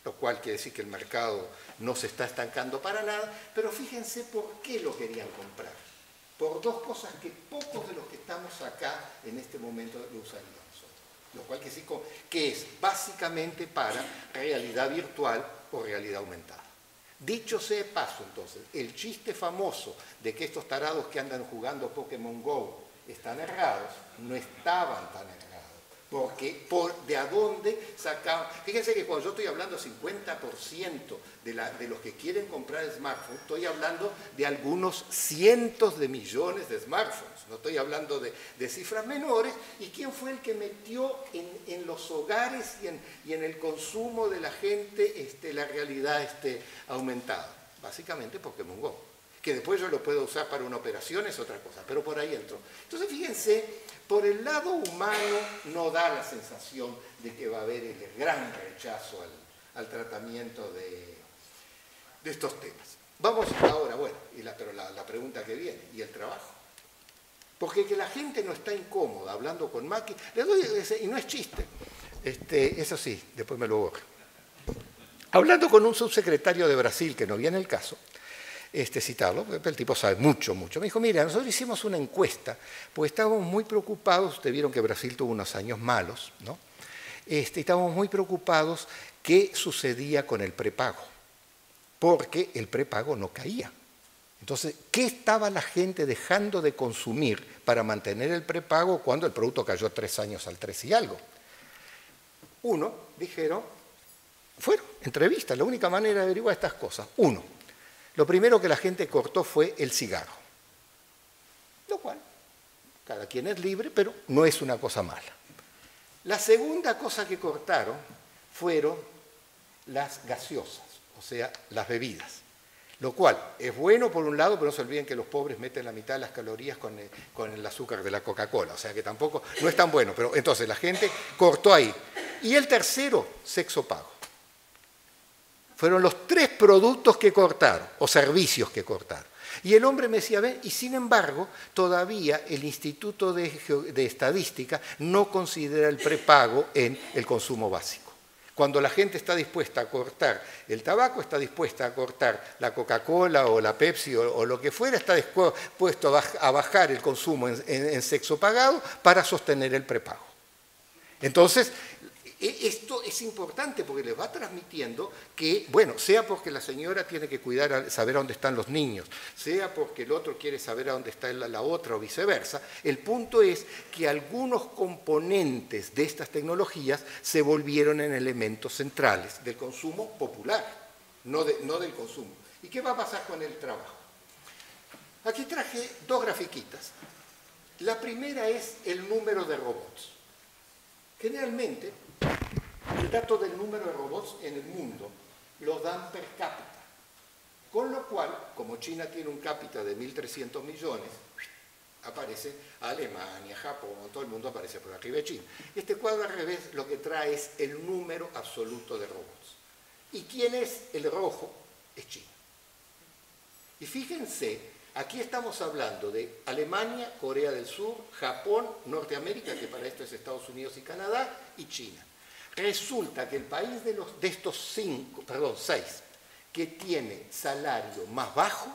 lo cual quiere decir que el mercado no se está estancando para nada, pero fíjense por qué lo querían comprar. Por dos cosas que pocos de los que estamos acá en este momento lo usaríamos. Lo cual quiere decir que es básicamente para realidad virtual o realidad aumentada. Dicho sea de paso, entonces, el chiste famoso de que estos tarados que andan jugando Pokémon GO están errados, no estaban tan errados. Porque de a dónde sacaban. Fíjense que cuando yo estoy hablando 50% de los que quieren comprar smartphones, estoy hablando de algunos cientos de millones de smartphones. No estoy hablando de cifras menores. ¿Y quién fue el que metió en los hogares y en el consumo de la gente la realidad aumentada? Básicamente Pokémon GO. Que después yo lo puedo usar para una operación es otra cosa, pero por ahí entro. Entonces fíjense, por el lado humano no da la sensación de que va a haber el gran rechazo al tratamiento de estos temas. Vamos ahora, bueno, pero la pregunta que viene, ¿y el trabajo? Porque que la gente no está incómoda hablando con máquinas, y no es chiste, eso sí, después me lo borro. Hablando con un subsecretario de Brasil, que no viene el caso, citarlo, el tipo sabe mucho, mucho. Me dijo, mira, nosotros hicimos una encuesta, porque estábamos muy preocupados, ustedes vieron que Brasil tuvo unos años malos, ¿no? Estábamos muy preocupados qué sucedía con el prepago, porque el prepago no caía. Entonces, ¿qué estaba la gente dejando de consumir para mantener el prepago cuando el producto cayó 3 años al 3 y algo? Uno, dijeron, fueron entrevistas, la única manera de averiguar estas cosas. Uno, lo primero que la gente cortó fue el cigarro, lo cual, cada quien es libre, pero no es una cosa mala. La segunda cosa que cortaron fueron las gaseosas, o sea, las bebidas. Lo cual es bueno por un lado, pero no se olviden que los pobres meten la mitad de las calorías con el azúcar de la Coca-Cola, o sea que tampoco, no es tan bueno, pero entonces la gente cortó ahí. Y el tercero, sexo pago. Fueron los 3 productos que cortaron, o servicios que cortaron. Y el hombre me decía, ven, y sin embargo, todavía el Instituto de Estadística no considera el prepago en el consumo básico. Cuando la gente está dispuesta a cortar el tabaco, está dispuesta a cortar la Coca-Cola o la Pepsi o lo que fuera, está dispuesto a bajar el consumo en sexo pagado para sostener el prepago. Entonces, esto es importante porque les va transmitiendo que, bueno, sea porque la señora tiene que cuidar, saber a dónde están los niños, sea porque el otro quiere saber a dónde está la otra o viceversa, el punto es que algunos componentes de estas tecnologías se volvieron en elementos centrales del consumo popular, no del consumo. ¿Y qué va a pasar con el trabajo? Aquí traje 2 grafiquitas. La primera es el número de robots. Generalmente, el dato del número de robots en el mundo lo dan per cápita, con lo cual, como China tiene un cápita de 1.300 millones, aparece Alemania, Japón, todo el mundo aparece por arriba de China. Este cuadro al revés lo que trae es el número absoluto de robots. ¿Y quién es el rojo? Es China. Y fíjense, aquí estamos hablando de Alemania, Corea del Sur, Japón, Norteamérica, que para esto es Estados Unidos y Canadá, y China. Resulta que el país de estos 6 que tiene salario más bajo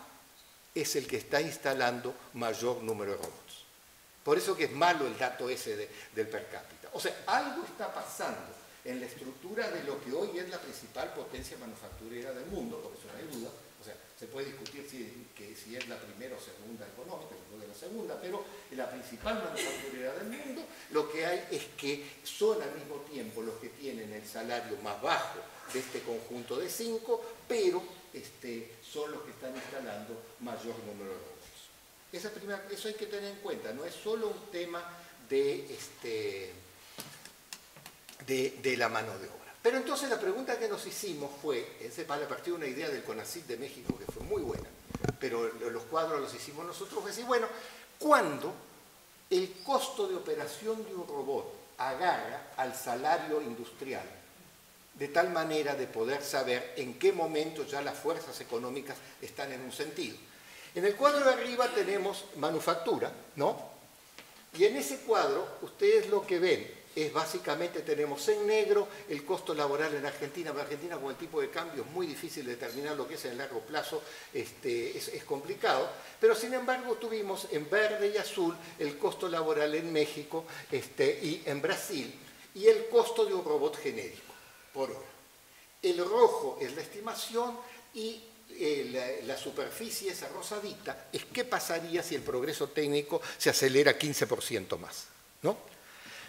es el que está instalando mayor número de robots. Por eso que es malo el dato ese del per cápita. O sea, algo está pasando en la estructura de lo que hoy es la principal potencia manufacturera del mundo, por eso no hay duda. O sea, se puede discutir si es la primera o segunda económica, o de la segunda, pero la principal manufacturera del mundo, lo que hay es que son al mismo tiempo los que tienen el salario más bajo de este conjunto de 5, pero son los que están instalando mayor número de robots. Eso hay que tener en cuenta, no es solo un tema de la mano de obra. Pero entonces la pregunta que nos hicimos fue, a partir de una idea del CONACYT de México que fue muy buena, pero los cuadros los hicimos nosotros, fue decir, bueno, ¿cuándo el costo de operación de un robot agarra al salario industrial? De tal manera de poder saber en qué momento ya las fuerzas económicas están en un sentido. En el cuadro de arriba tenemos manufactura, ¿no? Y en ese cuadro, ustedes lo que ven es básicamente, tenemos en negro el costo laboral en Argentina. Para Argentina, con el tipo de cambio, es muy difícil determinar lo que es en largo plazo, es complicado. Pero sin embargo, tuvimos en verde y azul el costo laboral en México y en Brasil, y el costo de un robot genérico por hora. El rojo es la estimación y la superficie, esa rosadita, es qué pasaría si el progreso técnico se acelera 15% más, ¿no?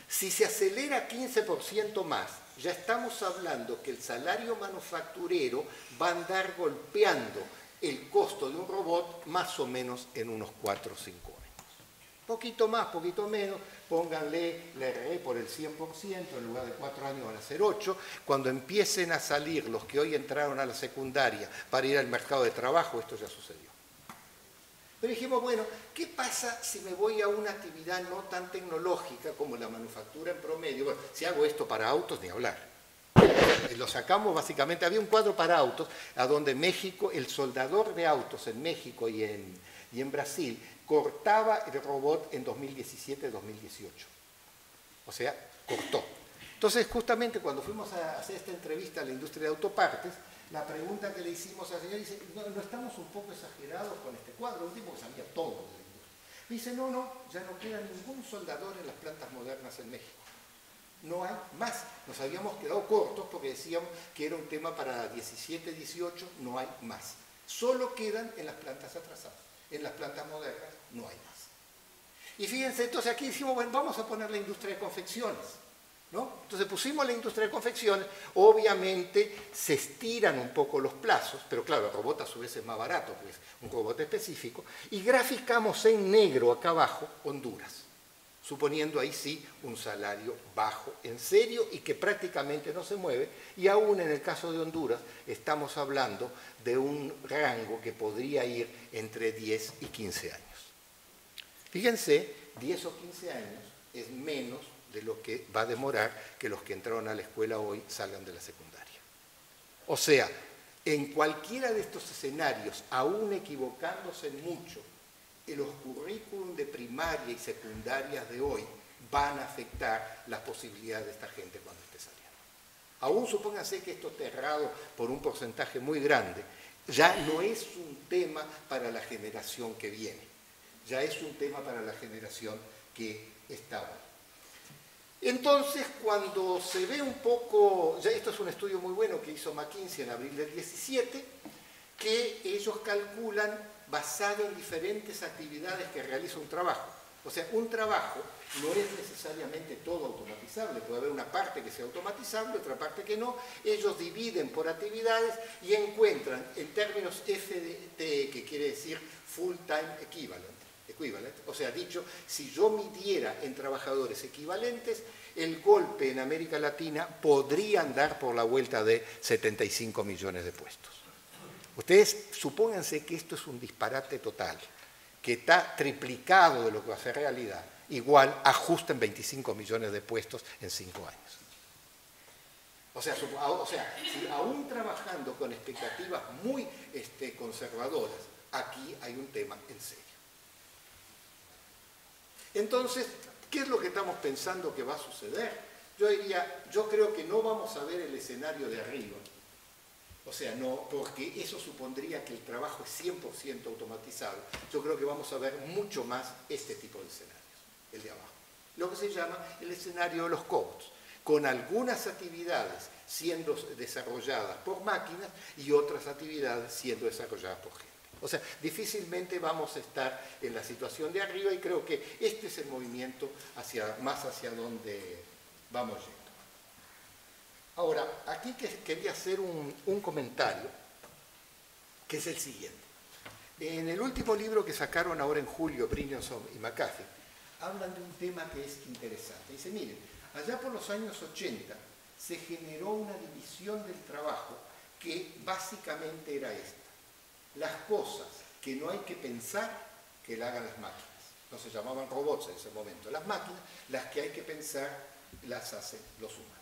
Si se acelera 15% más, ya estamos hablando que el salario manufacturero va a andar golpeando el costo de un robot más o menos en unos 4 o 5 años. Poquito más, poquito menos, pónganle la RE por el 100%, en lugar de 4 años van a ser 8. Cuando empiecen a salir los que hoy entraron a la secundaria para ir al mercado de trabajo, esto ya sucedió. Pero dijimos, bueno, ¿qué pasa si me voy a una actividad no tan tecnológica como la manufactura en promedio? Bueno, si hago esto para autos, ni hablar. Lo sacamos básicamente, había un cuadro para autos, a donde México, el soldador de autos en México y en Brasil, cortaba el robot en 2017-2018. O sea, cortó. Entonces, justamente cuando fuimos a hacer esta entrevista a la industria de autopartes, la pregunta que le hicimos al señor dice, ¿no estamos un poco exagerados con este cuadro? Un tipo que sabía todo de la industria. Me dice, no, ya no queda ningún soldador en las plantas modernas en México. No hay más. Nos habíamos quedado cortos porque decíamos que era un tema para 17, 18, no hay más. Solo quedan en las plantas atrasadas. En las plantas modernas no hay más. Y fíjense, entonces aquí decimos, bueno, vamos a poner la industria de confecciones, ¿no? Entonces pusimos la industria de confecciones, obviamente se estiran un poco los plazos, pero claro, el robot a su vez es más barato, pues un robot específico, y graficamos en negro acá abajo Honduras, suponiendo ahí sí un salario bajo, en serio, y que prácticamente no se mueve, y aún en el caso de Honduras estamos hablando de un rango que podría ir entre 10 y 15 años. Fíjense, 10 o 15 años es menos de lo que va a demorar que los que entraron a la escuela hoy salgan de la secundaria. O sea, en cualquiera de estos escenarios, aún equivocándose mucho, los currículum de primaria y secundaria de hoy van a afectar las posibilidades de esta gente cuando esté saliendo. Aún supónganse que esto esté errado por un porcentaje muy grande, ya no es un tema para la generación que viene. Ya es un tema para la generación que está hoy. Entonces, cuando se ve un poco, ya esto es un estudio muy bueno que hizo McKinsey en abril del 17, que ellos calculan basado en diferentes actividades que realiza un trabajo. O sea, un trabajo no es necesariamente todo automatizable, puede haber una parte que sea automatizable, otra parte que no. Ellos dividen por actividades y encuentran en términos FTE, que quiere decir Full Time Equivalent, o sea, dicho, si yo midiera en trabajadores equivalentes, el golpe en América Latina podría andar por la vuelta de 75 millones de puestos. Ustedes supónganse que esto es un disparate total, que está triplicado de lo que va a ser realidad, igual ajusten 25 millones de puestos en 5 años. O sea, si aún trabajando con expectativas muy conservadoras, aquí hay un tema en serio. Entonces, ¿qué es lo que estamos pensando que va a suceder? Yo diría, yo creo que no vamos a ver el escenario de arriba. O sea, no, porque eso supondría que el trabajo es 100% automatizado. Yo creo que vamos a ver mucho más este tipo de escenarios, el de abajo. Lo que se llama el escenario de los cobots, con algunas actividades siendo desarrolladas por máquinas y otras actividades siendo desarrolladas por gente. O sea, difícilmente vamos a estar en la situación de arriba y creo que este es el movimiento más hacia donde vamos yendo. Ahora, aquí quería hacer un comentario, que es el siguiente. En el último libro que sacaron ahora en julio, Brynjolfsson y McAfee, hablan de un tema que es interesante. Dice, miren, allá por los años 80 se generó una división del trabajo que básicamente era esta. Las cosas que no hay que pensar, que la hagan las máquinas. No se llamaban robots en ese momento. Las máquinas, las que hay que pensar, las hacen los humanos.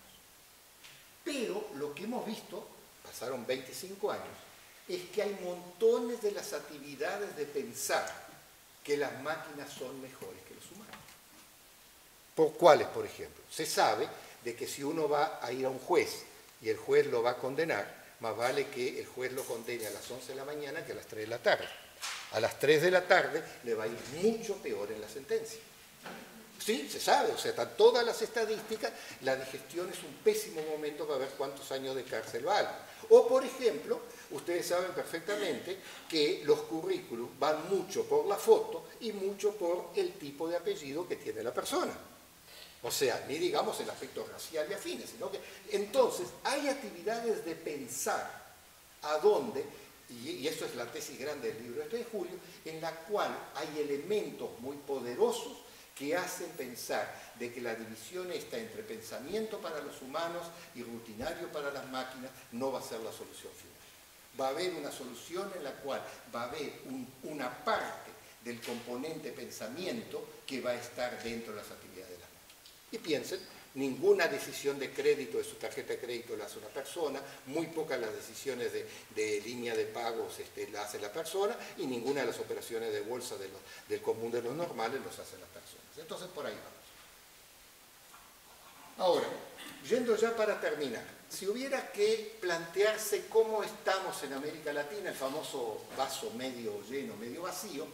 Pero lo que hemos visto, pasaron 25 años, es que hay montones de las actividades de pensar que las máquinas son mejores que los humanos. ¿Por cuáles, por ejemplo? Se sabe de que si uno va a ir a un juez y el juez lo va a condenar, más vale que el juez lo condene a las 11 de la mañana que a las 3 de la tarde. A las 3 de la tarde le va a ir mucho peor en la sentencia. Sí, se sabe, o sea, están todas las estadísticas, la digestión es un pésimo momento para ver cuántos años de cárcel vale. O, por ejemplo, ustedes saben perfectamente que los currículum van mucho por la foto y mucho por el tipo de apellido que tiene la persona. O sea, ni digamos el aspecto racial y afines, sino que entonces hay actividades de pensar a dónde, y esto es la tesis grande del libro de Julio, en la cual hay elementos muy poderosos que hacen pensar de que la división esta entre pensamiento para los humanos y rutinario para las máquinas no va a ser la solución final. Va a haber una solución en la cual va a haber una parte del componente pensamiento que va a estar dentro de las actividades de las máquinas. Y piensen, ninguna decisión de crédito de su tarjeta de crédito la hace una persona, muy pocas las decisiones de línea de pagos la hace la persona y ninguna de las operaciones de bolsa del común de los normales los hacen las personas. Entonces por ahí vamos. Ahora, Yendo ya para terminar, si hubiera que plantearse cómo estamos en América Latina, el famoso vaso medio lleno, medio vacío,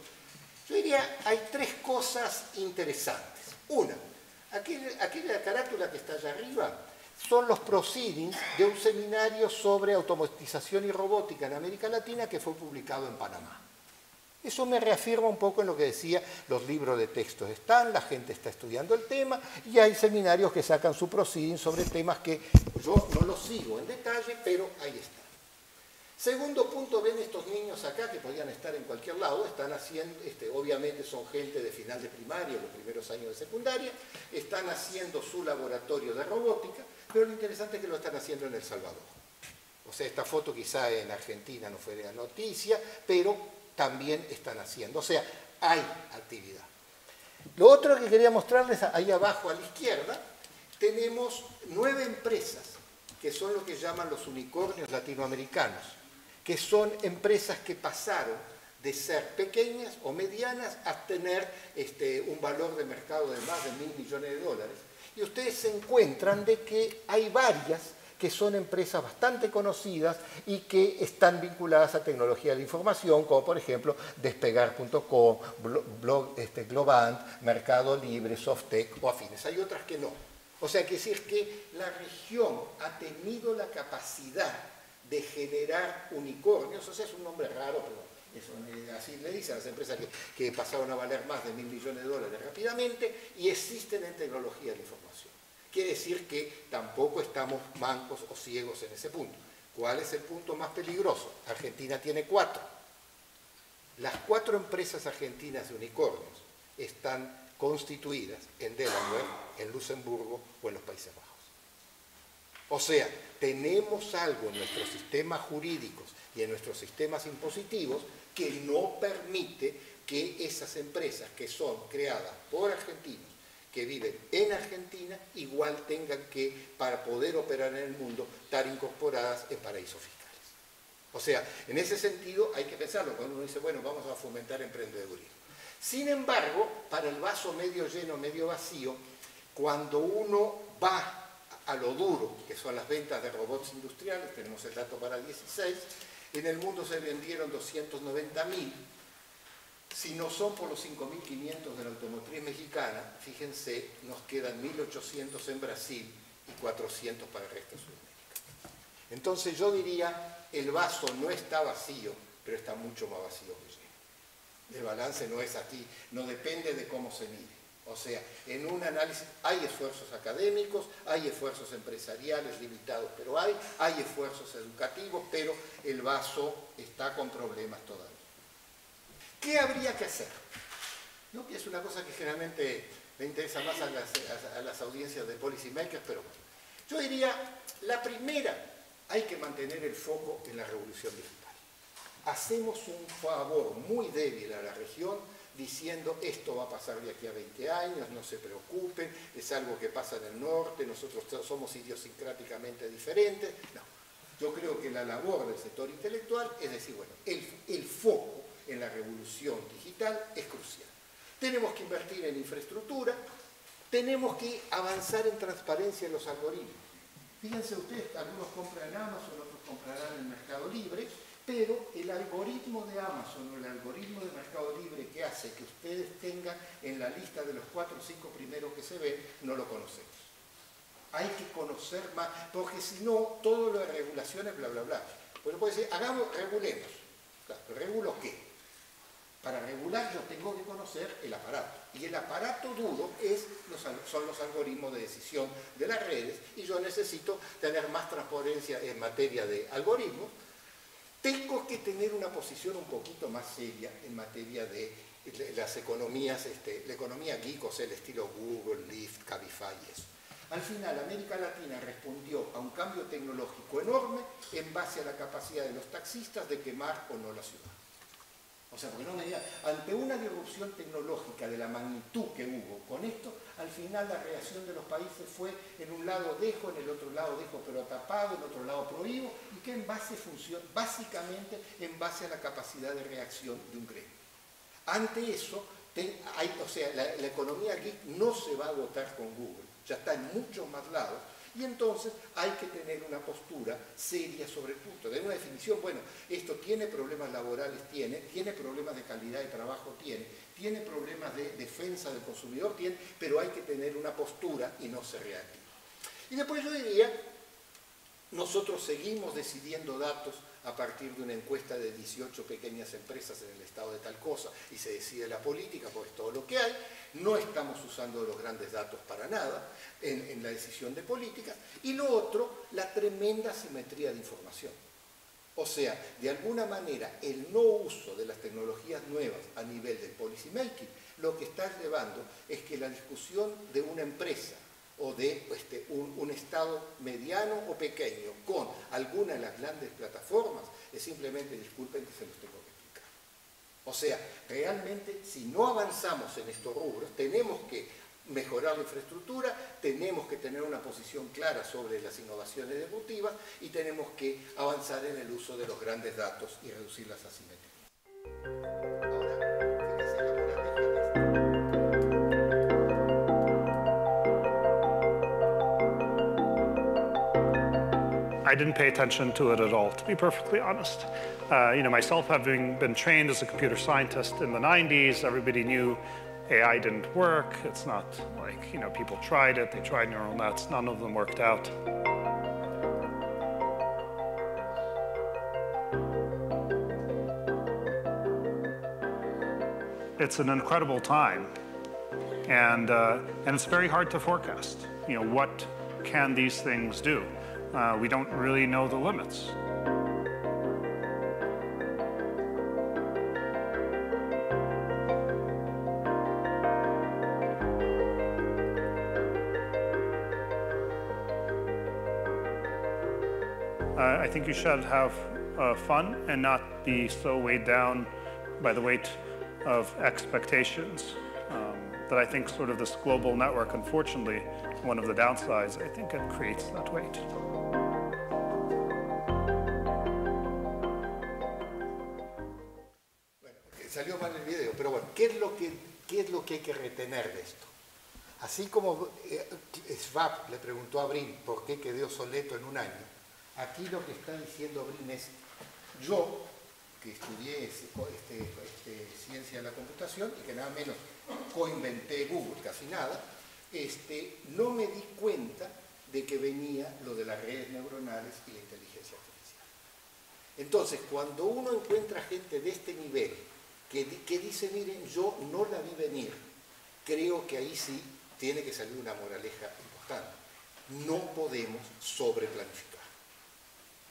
yo diría, hay tres cosas interesantes. Una, aquella carátula que está allá arriba son los proceedings de un seminario sobre automatización y robótica en América Latina que fue publicado en Panamá. Eso me reafirma un poco en lo que decía, los libros de textos están, la gente está estudiando el tema y hay seminarios que sacan su proceeding sobre temas que yo no los sigo en detalle, pero ahí está. Segundo punto, ven estos niños acá que podían estar en cualquier lado, están haciendo, obviamente son gente de final de primaria, los primeros años de secundaria, están haciendo su laboratorio de robótica, pero lo interesante es que lo están haciendo en El Salvador. O sea, esta foto quizá en Argentina no fue de la noticia, pero también están haciendo. O sea, hay actividad. Lo otro que quería mostrarles, ahí abajo a la izquierda, tenemos 9 empresas que son lo que llaman los unicornios latinoamericanos, que son empresas que pasaron de ser pequeñas o medianas a tener un valor de mercado de más de $1.000 millones. Y ustedes se encuentran de que hay varias que son empresas bastante conocidas y que están vinculadas a tecnología de la información, como por ejemplo Despegar.com, Globant, Mercado Libre, Softec o afines. Hay otras que no. O sea, quiere decir que la región ha tenido la capacidad de generar unicornios, o sea, es un nombre raro, pero eso, así le dicen a las empresas que pasaron a valer más de $1.000 millones rápidamente y existen en tecnología de la información. Quiere decir que tampoco estamos mancos o ciegos en ese punto. ¿Cuál es el punto más peligroso? Argentina tiene 4. Las 4 empresas argentinas de unicornios están constituidas en Delaware, en Luxemburgo o en los Países Bajos. O sea, tenemos algo en nuestros sistemas jurídicos y en nuestros sistemas impositivos que no permite que esas empresas que son creadas por argentinos, que viven en Argentina, igual tengan que, para poder operar en el mundo, estar incorporadas en paraísos fiscales. O sea, en ese sentido hay que pensarlo cuando uno dice, bueno, vamos a fomentar emprendedurismo. Sin embargo, para el vaso medio lleno, medio vacío, cuando uno va a lo duro, que son las ventas de robots industriales, tenemos el dato para el 16, en el mundo se vendieron 290.000. Si no son por los 5.500 de la automotriz mexicana, fíjense, nos quedan 1.800 en Brasil y 400 para el resto de Sudamérica. Entonces yo diría, el vaso no está vacío, pero está mucho más vacío que lleno. El balance no es aquí, no depende de cómo se mide. O sea, en un análisis hay esfuerzos académicos, hay esfuerzos empresariales limitados, pero hay esfuerzos educativos, pero el vaso está con problemas todavía. ¿Qué habría que hacer? ¿No? Que es una cosa que generalmente le interesa más a las audiencias de policy makers, pero bueno. Yo diría, la primera, hay que mantener el foco en la revolución digital. Hacemos un favor muy débil a la región diciendo esto va a pasar de aquí a 20 años, no se preocupen, es algo que pasa en el norte, nosotros somos idiosincráticamente diferentes. No, yo creo que la labor del sector intelectual es decir, bueno, el foco en la revolución digital es crucial. Tenemos que invertir en infraestructura, tenemos que avanzar en transparencia en los algoritmos. Fíjense ustedes, algunos compran en Amazon, otros comprarán en Mercado Libre, pero el algoritmo de Amazon o el algoritmo de Mercado Libre que hace que ustedes tengan en la lista de los 4 o 5 primeros que se ven, no lo conocemos. Hay que conocer más, porque si no, todo lo de regulaciones, bla, bla, bla. Pues puede decir, regulemos. Claro, ¿regulo qué? Para regular yo tengo que conocer el aparato. Y el aparato duro son los algoritmos de decisión de las redes y yo necesito tener más transparencia en materia de algoritmos. Tengo que tener una posición un poquito más seria en materia de las economías, la economía geek, o sea, el estilo Google, Lyft, Cabify y eso. Al final, América Latina respondió a un cambio tecnológico enorme en base a la capacidad de los taxistas de quemar o no la ciudad. O sea, porque no me digan, ante una disrupción tecnológica de la magnitud que hubo con esto, al final la reacción de los países fue en un lado dejo, en el otro lado dejo pero tapado, en otro lado prohíbo, y que en base funciona, básicamente en base a la capacidad de reacción de un gremio. Ante eso, la economía geek no se va a agotar con Google, ya está en muchos más lados, Y entonces hay que tener una postura seria sobre el punto. De una definición, bueno, esto tiene problemas laborales, tiene problemas de calidad de trabajo, tiene problemas de defensa del consumidor, pero hay que tener una postura y no ser reactivo. Y después yo diría, nosotros seguimos decidiendo datos a partir de una encuesta de 18 pequeñas empresas en el estado de tal cosa y se decide la política, pues todo lo que hay. No estamos usando los grandes datos para nada en la decisión de política. Y lo otro, la tremenda asimetría de información. O sea, de alguna manera, el no uso de las tecnologías nuevas a nivel del policy making, lo que está llevando es que la discusión de una empresa o de un Estado mediano o pequeño con alguna de las grandes plataformas es simplemente, disculpen que se los tengo que explicar. O sea, realmente si no avanzamos en estos rubros, tenemos que mejorar la infraestructura, tenemos que tener una posición clara sobre las innovaciones disruptivas y tenemos que avanzar en el uso de los grandes datos y reducir las asimetrías. I didn't pay attention to it at all, to be perfectly honest. Myself having been trained as a computer scientist in the 90s, everybody knew AI didn't work. It's not like, people tried it, they tried neural nets, none of them worked out. It's an incredible time, and it's very hard to forecast. What can these things do? We don't really know the limits. I think you should have fun and not be so weighed down by the weight of expectations. That I think sort of this global network, unfortunately, one of the downsides, I think it creates that weight. Bueno, salió mal el video, pero bueno, ¿qué es lo que hay que retener de esto? Así como Schwab le preguntó a Brin por qué quedó obsoleto en un año, aquí lo que está diciendo Brin es, yo, que estudié ciencia de la computación y que nada menos coinventé Google, casi nada, no me di cuenta de que venía lo de las redes neuronales y la inteligencia artificial. Entonces, cuando uno encuentra gente de este nivel que dice, miren, yo no la vi venir, creo que ahí sí tiene que salir una moraleja importante. No podemos sobreplanificar.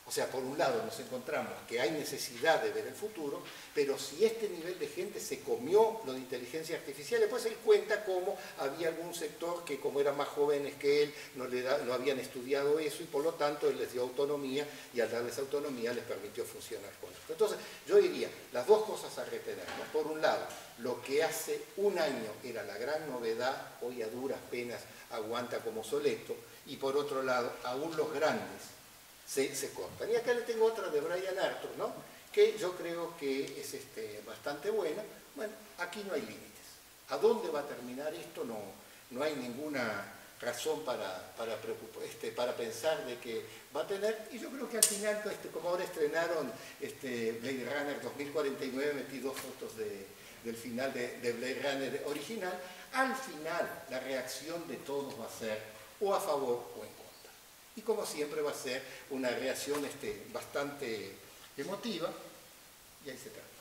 O sea, por un lado nos encontramos que hay necesidad de ver el futuro, pero si este nivel de gente se comió lo de inteligencia artificial, después se cuenta cómo había algún sector que, como eran más jóvenes que él, no habían estudiado eso y por lo tanto él les dio autonomía y al darles autonomía les permitió funcionar con esto. Entonces, yo diría, las dos cosas a retener, ¿no? Por un lado, lo que hace un año era la gran novedad, hoy a duras penas aguanta como obsoleto, y por otro lado, aún los grandes se cortan. Y acá le tengo otra de Brian Arthur, ¿no? Que yo creo que es bastante buena. Bueno, aquí no hay límites. ¿A dónde va a terminar esto? No hay ninguna razón para pensar de que va a tener. Y yo creo que al final, como ahora estrenaron Blade Runner 2049, metí dos fotos del final de Blade Runner original, al final la reacción de todos va a ser o a favor o en contra. Y como siempre va a ser una reacción bastante emotiva, y ahí se trata.